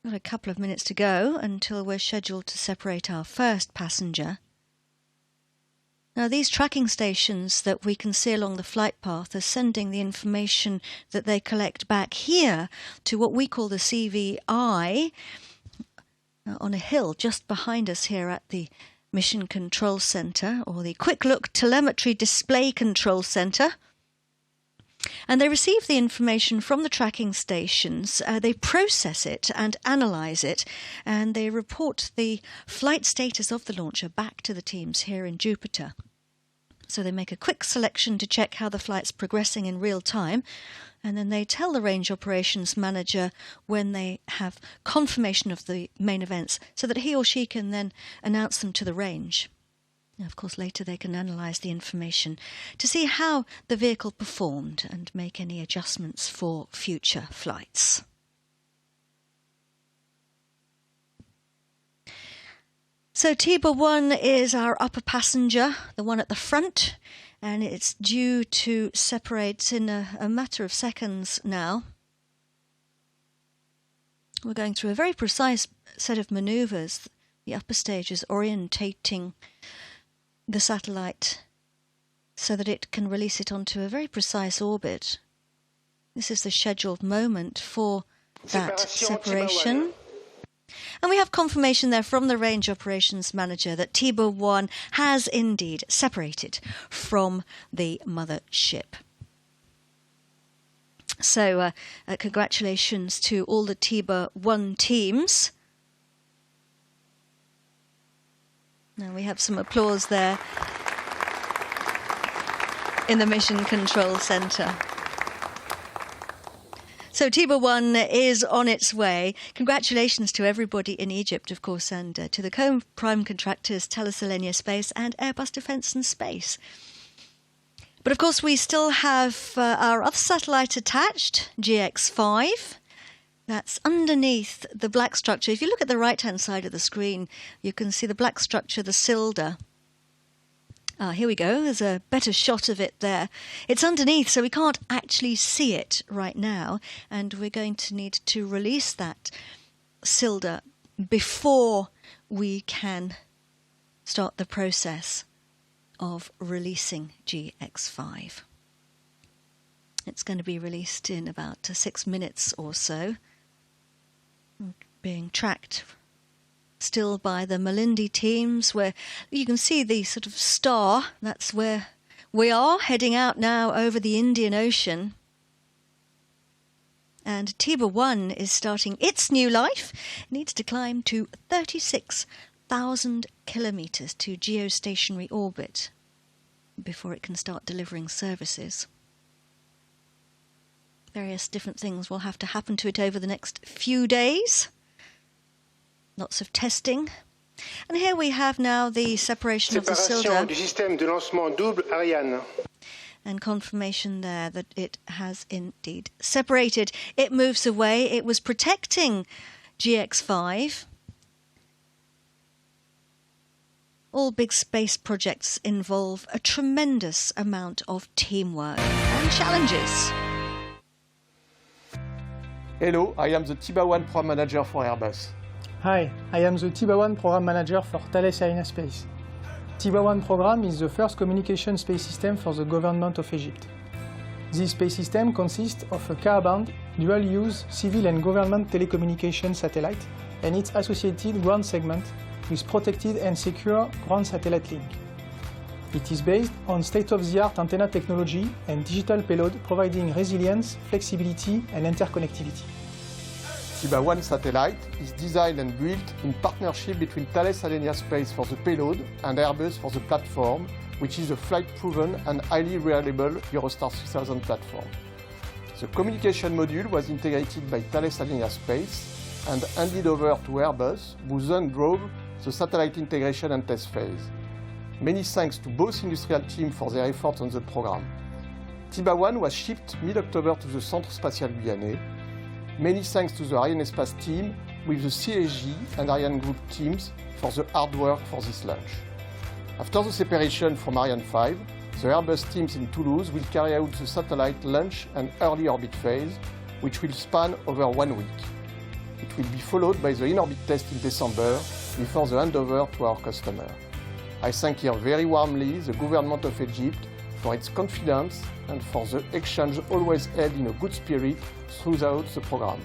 [SPEAKER 10] Got a couple of minutes to go until we're scheduled to separate our first passenger. Now, these tracking stations that we can see along the flight path are sending the information that they collect back here to what we call the CVI on a hill just behind us here at the Mission Control Center, or the Quick Look Telemetry Display Control Center. And they receive the information from the tracking stations, they process it and analyse it, and they report the flight status of the launcher back to the teams here in Jupiter. So they make a quick selection to check how the flight's progressing in real time, and then they tell the range operations manager when they have confirmation of the main events, so that he or she can then announce them to the range. Of course, later they can analyse the information to see how the vehicle performed and make any adjustments for future flights. So TIBA-1 is our upper passenger, the one at the front, and it's due to separate in a matter of seconds now. We're going through a very precise set of manoeuvres. The upper stage is orientating the satellite so that it can release it onto a very precise orbit. This is the scheduled moment for that separation. And we have confirmation there from the range operations manager that TIBA-1 has indeed separated from the mothership. So congratulations to all the TIBA-1 teams. Now we have some applause there in the Mission Control Center. So TIBA-1 is on its way. Congratulations to everybody in Egypt, of course, and to the co-prime contractors Thales Alenia Space and Airbus Defence and Space. But of course, we still have our other satellite attached, GX5. That's underneath the black structure. If you look at the right-hand side of the screen, you can see the black structure, the cylinder. Here we go. There's a better shot of it there. It's underneath, so we can't actually see it right now. And we're going to need to release that cylinder before we can start the process of releasing GX5. It's going to be released in about 6 minutes or so. Being tracked still by the Malindi teams, where you can see the sort of star. That's where we are, heading out now over the Indian Ocean. And TIBA-1 is starting its new life. It needs to climb to 36,000 kilometers to geostationary orbit before it can start delivering services. Various different things will have to happen to it over the next few days. Lots of testing. And here we have now the separation of the cylinder.
[SPEAKER 5] Du système de lancement double Ariane.
[SPEAKER 10] And confirmation there that it has indeed separated. It moves away. It was protecting GX5. All big space projects involve a tremendous amount of teamwork and challenges.
[SPEAKER 18] Hello, I am the TIBA-1 Program Manager for Airbus.
[SPEAKER 19] Hi, I am the TIBA-1 Program Manager for Thales Arianespace. TIBA-1 program is the first communication space system for the government of Egypt. This space system consists of a Ka-band, dual-use civil and government telecommunication satellite and its associated ground segment with protected and secure ground satellite link. It is based on state-of-the-art antenna technology and digital payload providing resilience, flexibility and interconnectivity.
[SPEAKER 18] TIBA-1 satellite is designed and built in partnership between Thales Arianespace for the payload and Airbus for the platform, which is a flight-proven and highly reliable Eurostar 3000 platform. The communication module was integrated by Thales Arianespace and handed over to Airbus, who then drove the satellite integration and test phase. Many thanks to both industrial teams for their efforts on the program. TIBA-1 was shipped mid-October to the Centre Spatial Guyanais. Many thanks to the Arianespace team with the CSG and Ariane Group teams for the hard work for this launch. After the separation from Ariane 5, the Airbus teams in Toulouse will carry out the satellite launch and early orbit phase, which will span over 1 week. It will be followed by the in-orbit test in December before the handover to our customer. I thank here very warmly the government of Egypt for its confidence and for the exchange always held in a good spirit throughout the program.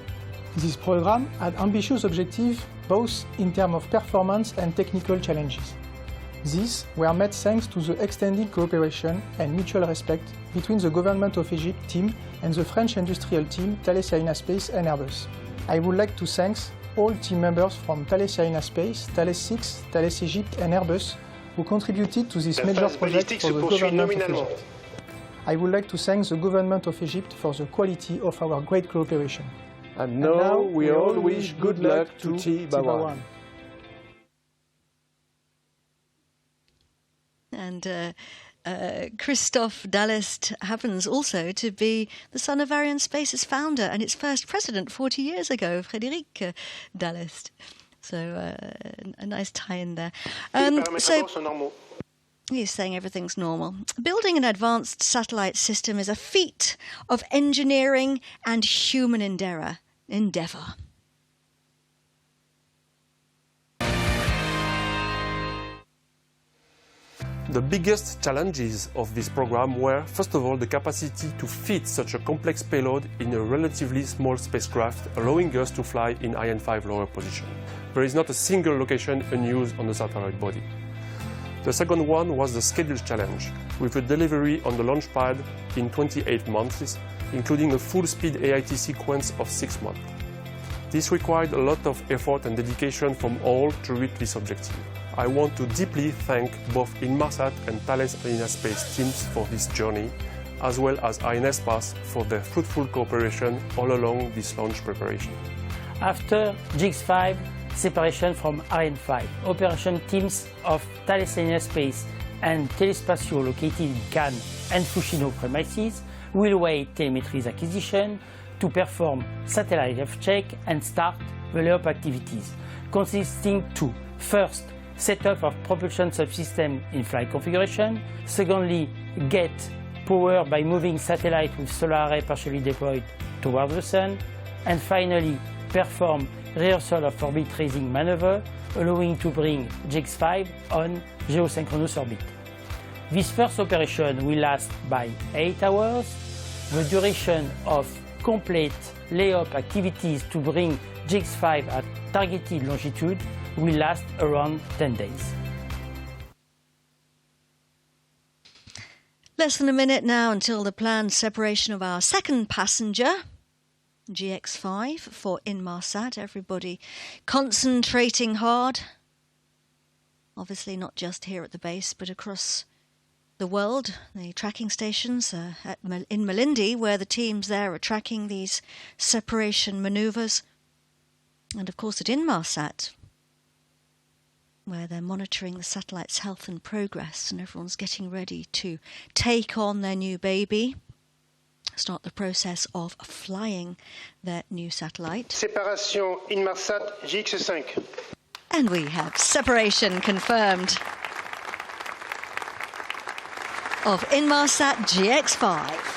[SPEAKER 19] This program had ambitious objectives both in terms of performance and technical challenges. These were met thanks to the extended cooperation and mutual respect between the government of Egypt team and the French industrial team Thales Arianespace and Airbus. I would like to thank all team members from Thales Arianespace, Thales 6, Thales Egypt and Airbus who contributed to this major project for the government of Egypt. I would like to thank the government of Egypt for the quality of our great cooperation.
[SPEAKER 18] And now we all wish good luck to TIBA-1.
[SPEAKER 10] And Christophe Dallest happens also to be the son of Arianespace's founder and its first president 40 years ago, Frédéric Dallest. So a nice tie-in there. So he's saying everything's normal. Building an advanced satellite system is a feat of engineering and human endeavour.
[SPEAKER 20] The biggest challenges of this program were, first of all, the capacity to fit such a complex payload in a relatively small spacecraft, allowing us to fly in Ariane 5 lower position. There is not a single location unused on the satellite body. The second one was the schedule challenge, with a delivery on the launch pad in 28 months, including a full-speed AIT sequence of 6 months. This required a lot of effort and dedication from all to reach this objective. I want to deeply thank both Inmarsat and Thales Arianespace teams for this journey, as well as Arianespace for their fruitful cooperation all along this launch preparation.
[SPEAKER 21] After GX5 separation from Ariane 5, operation teams of Thales Arianespace and Telespazio located in Cannes and Fushino premises will await telemetry's acquisition to perform satellite health check and start the layup activities, consisting to first, setup of propulsion subsystem in flight configuration, secondly, get power by moving satellite with solar array partially deployed towards the Sun, and finally, perform rehearsal of orbit raising maneuver, allowing to bring GX5 on geosynchronous orbit. This first operation will last by 8 hours. The duration of complete layup activities to bring GX5 at targeted longitude will last around 10 days.
[SPEAKER 10] Less than a minute now until the planned separation of our second passenger, GX5, for Inmarsat. Everybody concentrating hard. Obviously not just here at the base, but across the world. The tracking stations in Malindi, where the teams there are tracking these separation manoeuvres. And of course at Inmarsat, where they're monitoring the satellite's health and progress, and everyone's getting ready to take on their new baby, start the process of flying their new satellite.
[SPEAKER 5] Séparation Inmarsat GX5.
[SPEAKER 10] And we have separation confirmed of Inmarsat GX5.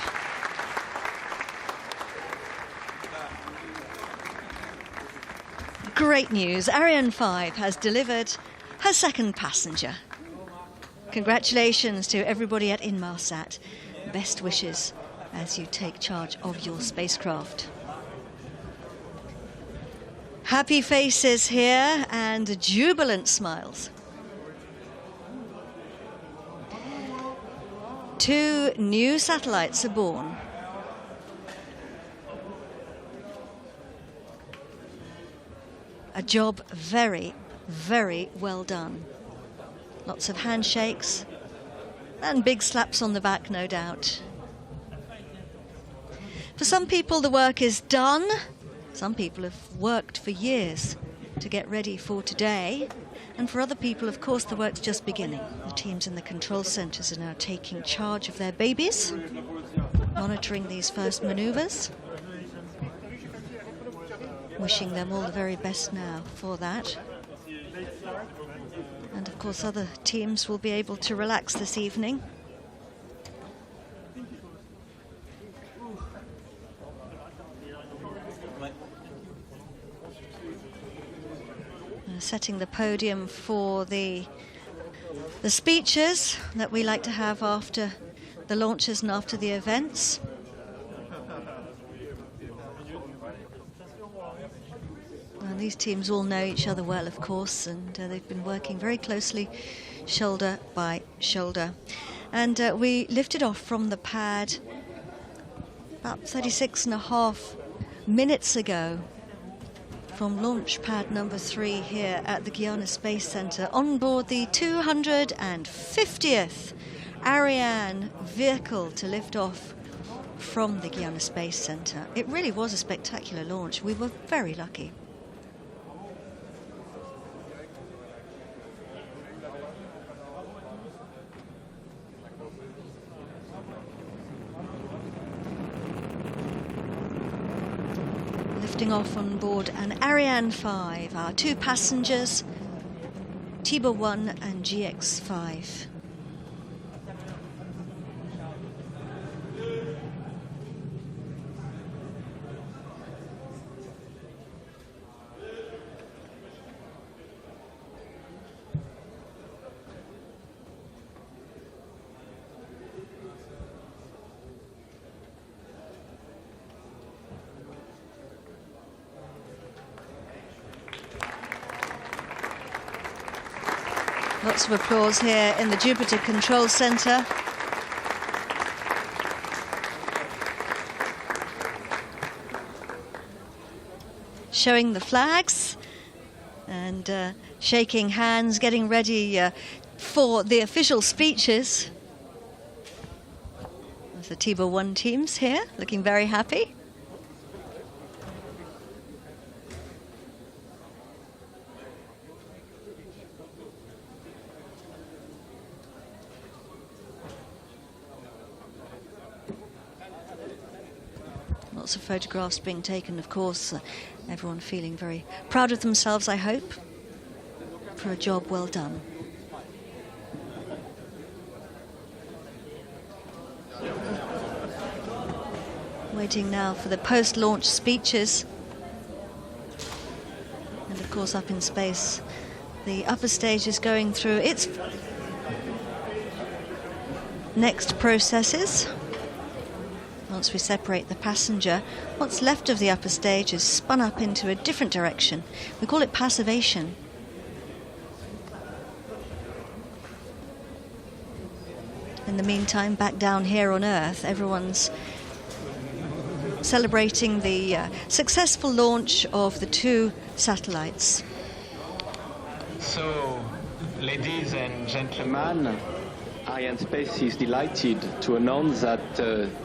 [SPEAKER 10] Great news, Ariane 5 has delivered her second passenger. Congratulations to everybody at Inmarsat. Best wishes as you take charge of your spacecraft. Happy faces here and jubilant smiles. 2 new satellites are born. A job very, very well done. Lots of handshakes and big slaps on the back, no doubt. For some people, the work is done. Some people have worked for years to get ready for today. And for other people, of course, the work's just beginning. The teams in the control centres are now taking charge of their babies, monitoring these first manoeuvres. Wishing them all the very best now for that. And of course other teams will be able to relax this evening. Setting the podium for the speeches that we like to have after the launches and after the events. And these teams all know each other well, of course, and they've been working very closely, shoulder by shoulder. And we lifted off from the pad about 36.5 minutes ago from launch pad number 3 here at the Guiana Space Center on board the 250th Ariane vehicle to lift off from the Guiana Space Center. It really was a spectacular launch. We were very lucky. Lifting off on board an Ariane 5, our 2 passengers, TIBA-1 and GX5. Lots of applause here in the Jupiter Control Center. Showing the flags and shaking hands, getting ready for the official speeches. There's the TIBA-1 teams here, looking very happy. lots of photographs being taken, of course. Everyone feeling very proud of themselves, I hope, for a job well done. Waiting now for the post-launch speeches. And of course, up in space, the upper stage is going through its next processes. Once we separate the passenger, what's left of the upper stage is spun up into a different direction. We call it passivation. In the meantime, back down here on Earth, everyone's celebrating the successful launch of the 2 satellites.
[SPEAKER 4] So, ladies and gentlemen, Arianespace is delighted to announce that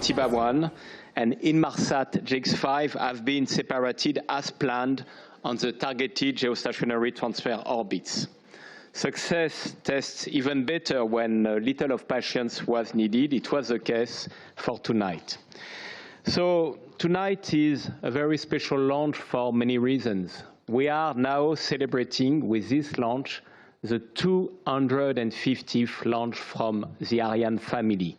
[SPEAKER 4] TIBA-1 and Inmarsat GX5 have been separated as planned on the targeted geostationary transfer orbits. Success tests even better when little of patience was needed. It was the case for tonight. So tonight is a very special launch for many reasons. We are now celebrating with this launch the 250th launch from the Ariane family.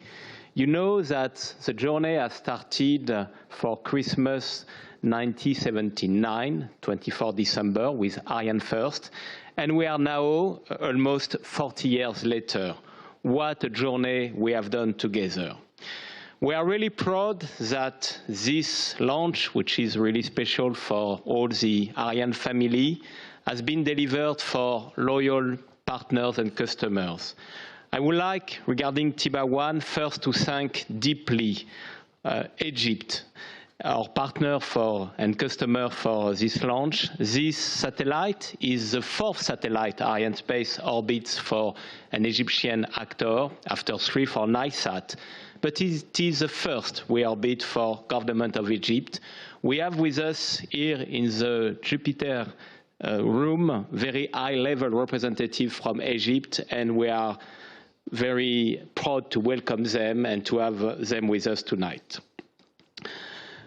[SPEAKER 4] You know that the journey has started for Christmas 1979, 24 December, with Ariane first, and we are now almost 40 years later. What a journey we have done together. We are really proud that this launch, which is really special for all the Ariane family, has been delivered for loyal partners and customers. I would like, regarding TIBA-1, first to thank deeply Egypt, our partner and customer for this launch. This satellite is the 4th satellite Arianespace orbits for an Egyptian actor, after 3 for NISAT. But it is the first we orbit for government of Egypt. We have with us here in the Jupiter room very high-level representative from Egypt, and we are very proud to welcome them and to have them with us tonight.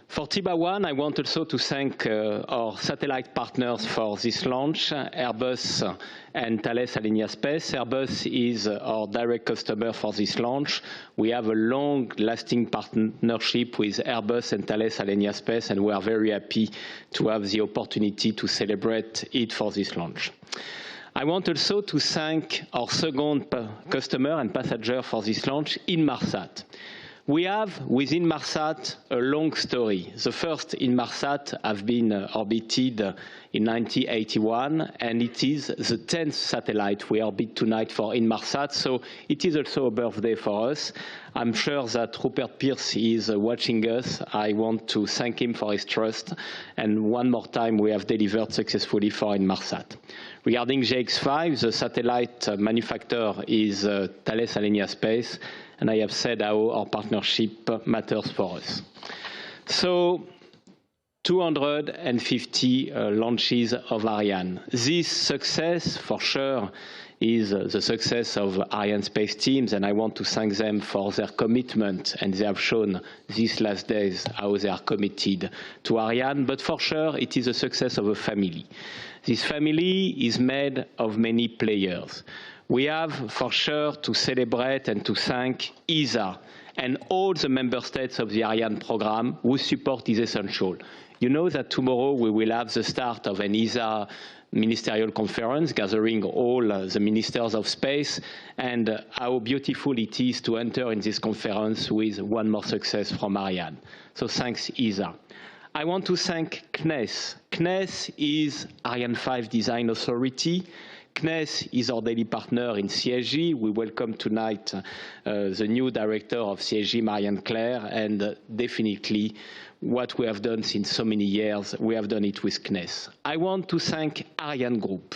[SPEAKER 4] For TIBA-1, I want also to thank our satellite partners for this launch, Airbus and Thales Alenia Space. Airbus is our direct customer for this launch. We have a long-lasting partnership with Airbus and Thales Alenia Space, and we are very happy to have the opportunity to celebrate it for this launch. I want also to thank our second customer and passenger for this launch, Inmarsat. We have, with Inmarsat, a long story. The first Inmarsat have been orbited in 1981, and it is the 10th satellite we orbit tonight for Inmarsat, so it is also a birthday for us. I'm sure that Rupert Pierce is watching us. I want to thank him for his trust, and one more time we have delivered successfully for Inmarsat. Regarding GX5, the satellite manufacturer is Thales Alenia Space, and I have said how our partnership matters for us. So, 250 launches of Ariane. This success, for sure, is the success of Arianespace teams, and I want to thank them for their commitment, and they have shown these last days how they are committed to Ariane, but for sure it is a success of a family. This family is made of many players. We have, for sure, to celebrate and to thank ESA and all the member states of the Ariane program whose support is essential. You know that tomorrow we will have the start of an ESA ministerial conference gathering all the ministers of space, and how beautiful it is to enter in this conference with one more success from Ariane. So thanks, ESA. I want to thank CNES. CNES is Ariane 5 Design Authority. CNES is our daily partner in CSG. We welcome tonight the new director of CSG, Marianne Claire, and definitely what we have done since so many years, we have done it with CNES. I want to thank Ariane Group.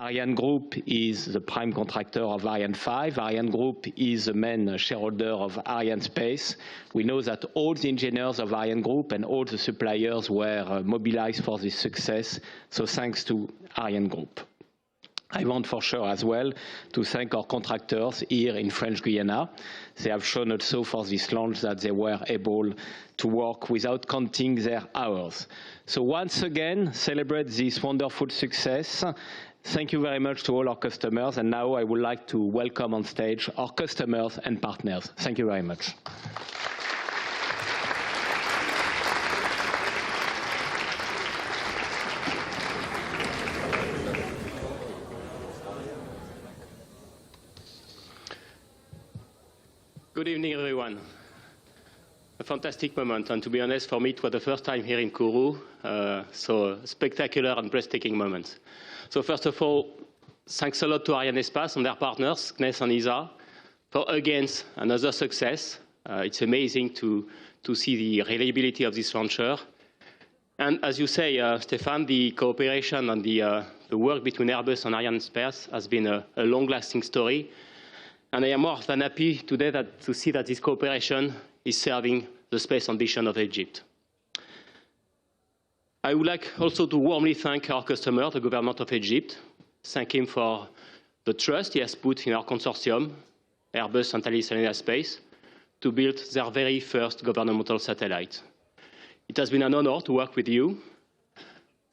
[SPEAKER 4] Ariane Group is the prime contractor of Ariane 5. Ariane Group is the main shareholder of Arianespace. We know that all the engineers of Ariane Group and all the suppliers were mobilized for this success, so thanks to Ariane Group. I want for sure as well to thank our contractors here in French Guiana. They have shown also for this launch that they were able to work without counting their hours. So once again, celebrate this wonderful success. Thank you very much to all our customers. And now I would like to welcome on stage our customers and partners. Thank you very much. Good evening, everyone. A fantastic moment, and to be honest, for me, it was the first time here in Kourou, so spectacular and breathtaking moment. So first of all, thanks a lot to Arianespace and their partners, CNES and ESA, for again another success. It's amazing to see the reliability of this launcher. And as you say, Stéphane, the cooperation and the work between Airbus and Arianespace has been a long-lasting story. And I am more than happy today to see that this cooperation is serving the space ambition of Egypt. I would like also to warmly thank our customer, the government of Egypt, thank him for the trust he has put in our consortium, Airbus and Thales Arianespace, to build their very first governmental satellite. It has been an honor to work with you.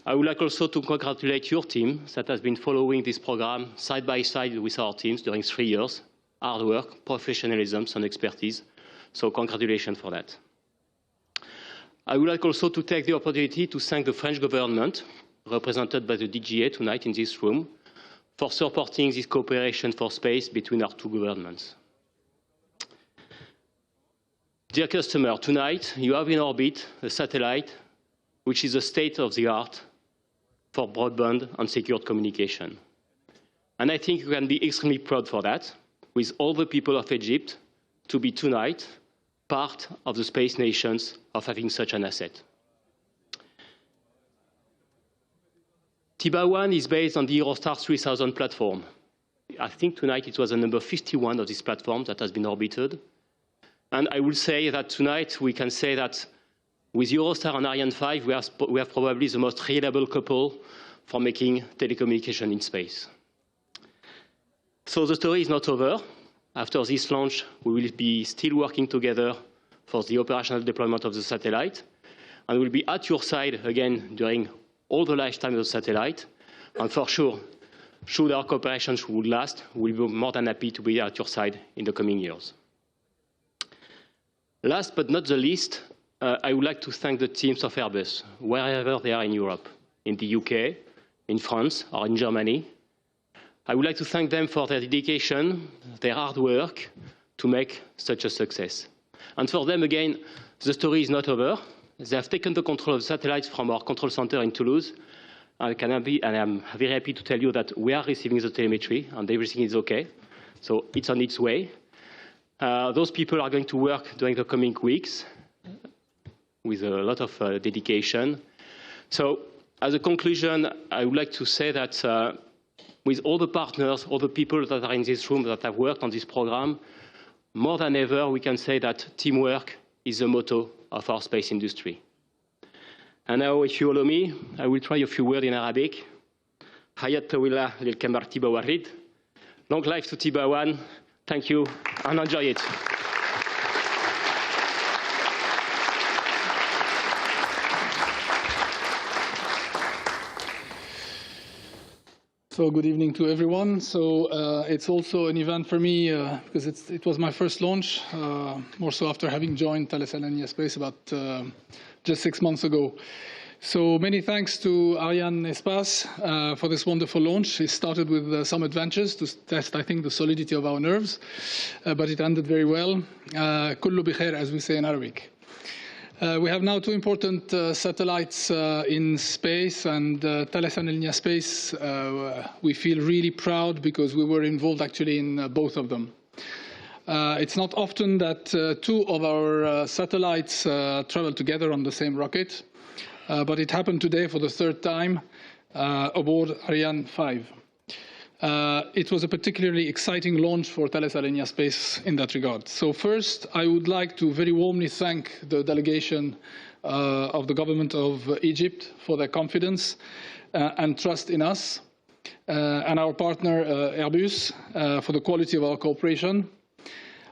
[SPEAKER 4] I would like also to congratulate your team that has been following this program side by side with our teams during 3 years. Hard work, professionalism, and expertise. So congratulations for that. I would like also to take the opportunity to thank the French government, represented by the DGA tonight in this room, for supporting this cooperation for space between our two governments. Dear customer, tonight you have in orbit a satellite which is the state of the art for broadband and secured communication. And I think you can be extremely proud for that, with all the people of Egypt to be tonight part of the space nations of having such an asset. TIBA-1 is based on the Eurostar 3000 platform. I think tonight it was the number 51 of this platform that has been orbited. And I will say that tonight we can say that with Eurostar and Ariane 5, we have probably the most reliable couple for making telecommunication in space. So the story is not over. After this launch, we will be still working together for the operational deployment of the satellite, and we'll be at your side again during all the lifetime of the satellite. And for sure, should our cooperation would last, we'll be more than happy to be at your side in the coming years. Last but not the least, I would like to thank the teams of Airbus, wherever they are in Europe, in the UK, in France, or in Germany. I would like to thank them for their dedication, their hard work to make such a success. And for them, again, the story is not over. They have taken the control of the satellites from our control center in Toulouse. And I'm very happy to tell you that we are receiving the telemetry and everything is OK. So it's on its way. Those people are going to work during the coming weeks with a lot of dedication. So as a conclusion, I would like to say that with all the partners, all the people that are in this room that have worked on this program, more than ever, we can say that teamwork is the motto of our space industry. And now, if you allow me, I will try a few words in Arabic. Hayat Tawila lil Kamar Tiba Warid. Long life to TIBA-1. Thank you and enjoy it.
[SPEAKER 6] So good evening to everyone. So it's also an event for me because it was my first launch, more so after having joined Thales Space about just 6 months ago. So many thanks to Arianespace for this wonderful launch. It started with some adventures to test, I think, the solidity of our nerves, but it ended very well. Kullu bikhair, as we say in Arabic. We have now 2 important satellites in space, and Thales Alenia Space, we feel really proud because we were involved actually in both of them. It's not often that 2 of our satellites travel together on the same rocket, but it happened today for the 3rd time aboard Ariane 5. It was a particularly exciting launch for Thales Alenia Space in that regard. So first, I would like to very warmly thank the delegation of the government of Egypt for their confidence and trust in us. and our partner Airbus for the quality of our cooperation.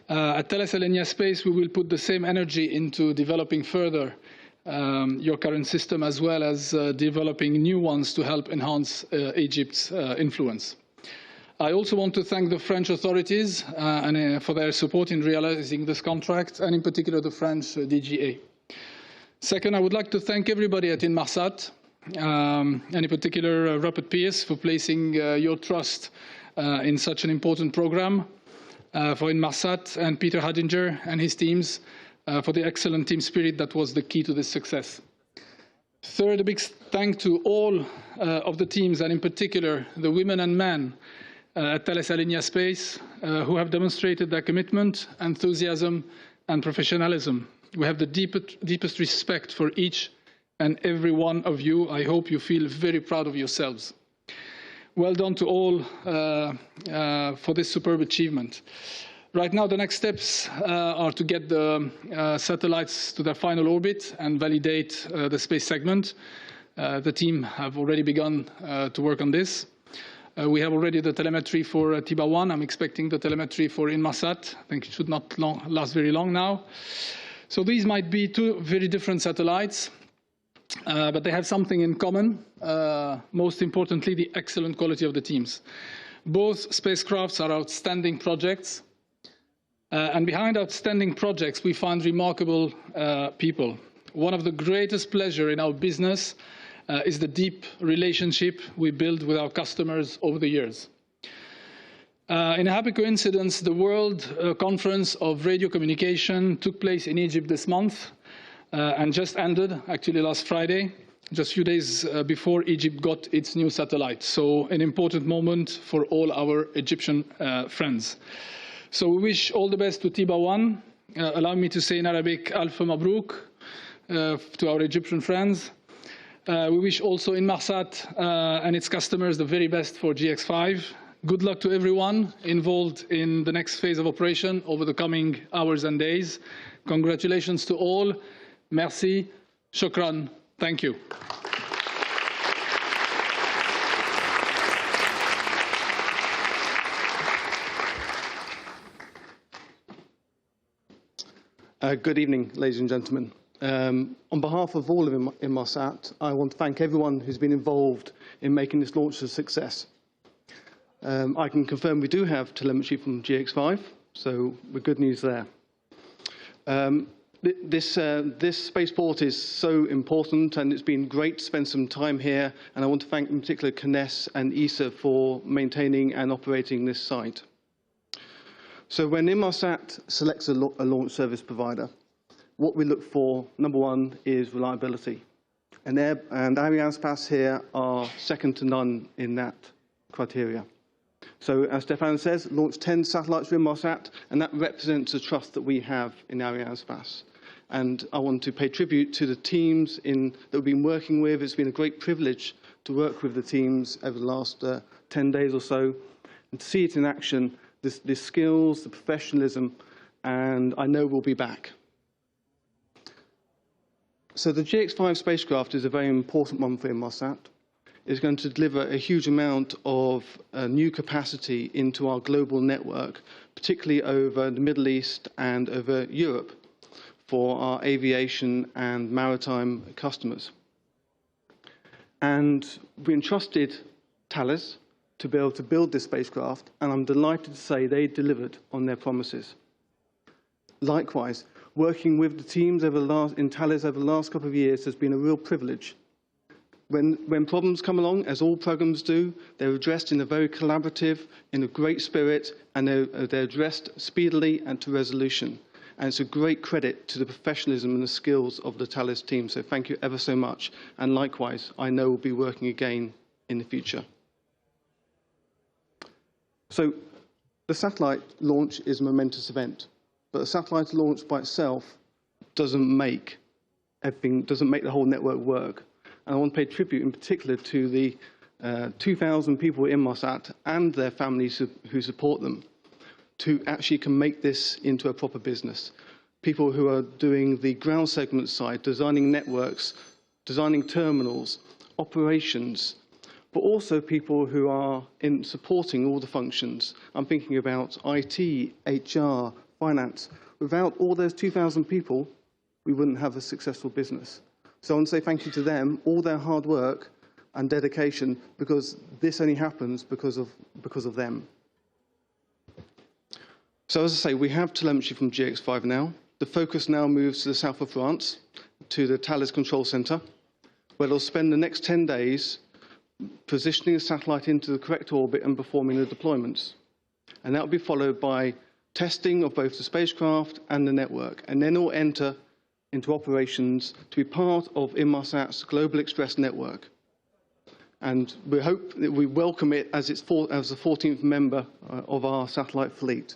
[SPEAKER 6] At Thales Alenia Space, we will put the same energy into developing further your current system, as well as developing new ones to help enhance Egypt's influence. I also want to thank the French authorities for their support in realizing this contract, and in particular the French DGA. Second, I would like to thank everybody at Inmarsat, and in particular Rupert Pierce, for placing your trust in such an important program, for Inmarsat, and Peter Hadinger and his teams for the excellent team spirit that was the key to this success. Third, a big thank to all of the teams, and in particular the women and men at Thales Alenia Space, who have demonstrated their commitment, enthusiasm, and professionalism. We have the deepest respect for each and every one of you. I hope you feel very proud of yourselves. Well done to all for this superb achievement. Right now, the next steps are to get the satellites to their final orbit and validate the space segment. The team have already begun to work on this. We have already the telemetry for TIBA-1. I'm expecting the telemetry for Inmarsat. I think it should not last very long now. So these might be two very different satellites, but they have something in common. Most importantly, the excellent quality of the teams. Both spacecrafts are outstanding projects. And behind outstanding projects, we find remarkable people. One of the greatest pleasure in our business is the deep relationship we build with our customers over the years. In a happy coincidence, the World Conference of Radio Communication took place in Egypt this month and just ended, actually last Friday, just a few days before Egypt got its new satellite. So an important moment for all our Egyptian friends. So we wish all the best to TIBA-1. Allow me to say in Arabic, Alf Mabrouk, to our Egyptian friends. We wish also Inmarsat and its customers the very best for GX5. Good luck to everyone involved in the next phase of operation over the coming hours and days. Congratulations to all. Merci. Shukran. Thank you.
[SPEAKER 9] Good evening, ladies and gentlemen. On behalf of all of Inmarsat, I want to thank everyone who's been involved in making this launch a success. I can confirm we do have telemetry from GX5, so we're good news there. This spaceport is so important, and it's been great to spend some time here, and I want to thank in particular Kness and ESA for maintaining and operating this site. So when Inmarsat selects a launch service provider, what we look for, number one, is reliability. And Arianespace here are second to none in that criteria. So as Stefan says, launch 10 satellites for Inmarsat, and that represents the trust that we have in Arianespace. And I want to pay tribute to the teams that we've been working with. It's been a great privilege to work with the teams over the last 10 days or so, and to see it in action, the skills, the professionalism, and I know we'll be back. So the GX5 spacecraft is a very important one for Inmarsat. It's going to deliver a huge amount of new capacity into our global network, particularly over the Middle East and over Europe for our aviation and maritime customers. And we entrusted Thales to be able to build this spacecraft, and I'm delighted to say they delivered on their promises. Likewise, working with the teams in Thales over the last couple of years has been a real privilege. When problems come along, as all programs do, they're addressed in a very collaborative, in a great spirit, and they're addressed speedily and to resolution. And it's a great credit to the professionalism and the skills of the Thales team. So thank you ever so much. And likewise, I know we'll be working again in the future. So the satellite launch is a momentous event, but the satellite launch by itself doesn't make the whole network work. And I want to pay tribute in particular to the 2,000 people in Inmarsat and their families who support them to actually can make this into a proper business. People who are doing the ground segment side, designing networks, designing terminals, operations, but also people who are in supporting all the functions. I'm thinking about IT, HR, finance. Without all those 2,000 people, we wouldn't have a successful business. So I want to say thank you to them, all their hard work and dedication, because this only happens because of them. So as I say, we have telemetry from GX5 now. The focus now moves to the south of France, to the Thales Control Center, where they'll spend the next 10 days positioning the satellite into the correct orbit and performing the deployments. And that will be followed by testing of both the spacecraft and the network, and then it will enter into operations to be part of Inmarsat's Global Express network. And we hope that we welcome it as the 14th member of our satellite fleet.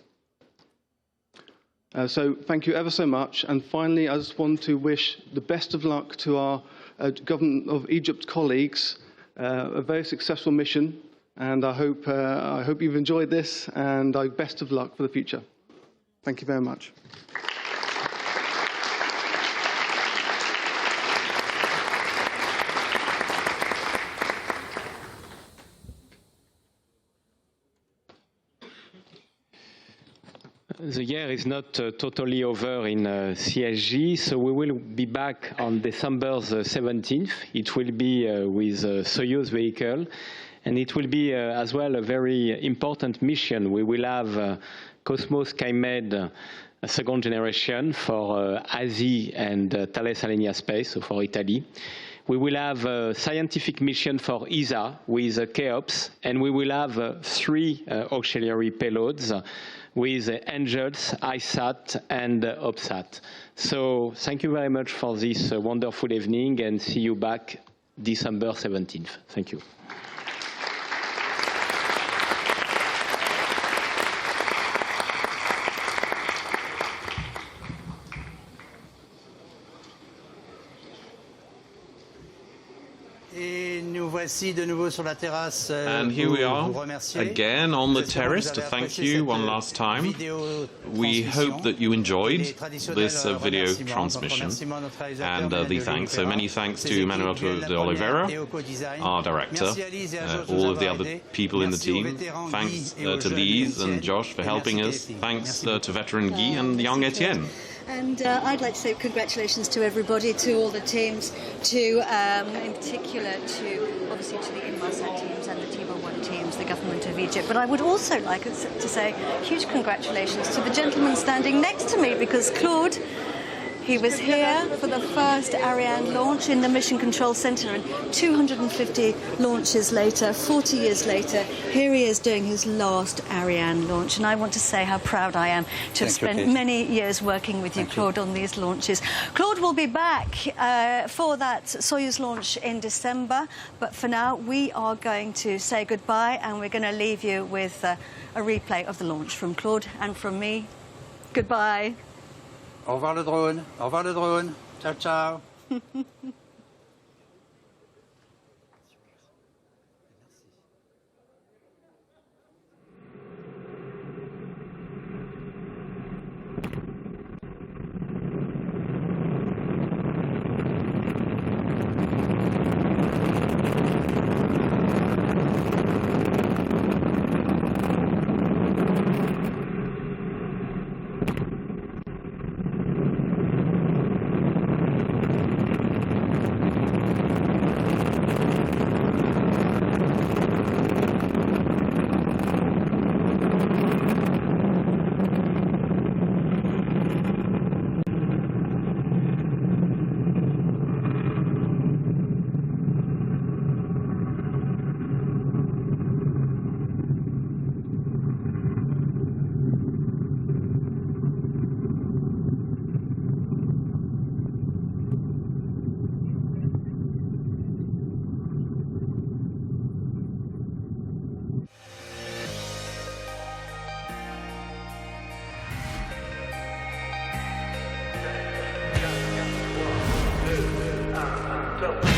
[SPEAKER 9] So thank you ever so much. And finally, I just want to wish the best of luck to our Government of Egypt colleagues, a very successful mission. And I hope you've enjoyed this, and best of luck for the future. Thank you very much.
[SPEAKER 4] The year is not totally over in CSG, so we will be back on December the 17th. It will be with a Soyuz vehicle, and it will be as well a very important mission. We will have Cosmos Skymed second generation for ASI and Thales Alenia Space, so for Italy. We will have a scientific mission for ESA with CHEOPS, and we will have 3 auxiliary payloads with Angels, ISAT, and OPSAT. So thank you very much for this wonderful evening, and see you back December 17th. Thank you.
[SPEAKER 8] And here we are again on the terrace to thank you one last time. We hope that you enjoyed this video transmission, and the thanks. So many thanks to Manuel de Oliveira, our director, all of the other people in the team. Thanks to Lise and Josh for helping us. Thanks to veteran Guy and young Etienne.
[SPEAKER 3] And I'd like to say congratulations to everybody, to all the teams, to in particular to obviously to the Inmarsat teams and the TIBA-1 teams, the government of Egypt. But I would also like to say huge congratulations to the gentleman standing next to me, because Claude, he was here for the first Ariane launch in the Mission Control Center, and 250 launches later, 40 years later, here he is doing his last Ariane launch. And I want to say how proud I am to have spent many years working with you, Claude, on these launches. Claude will be back for that Soyuz launch in December, but for now we are going to say goodbye, and we're going to leave you with a replay of the launch from Claude and from me. Goodbye.
[SPEAKER 1] Au revoir le drone. Au revoir le drone. Ciao, ciao.
[SPEAKER 11] Go.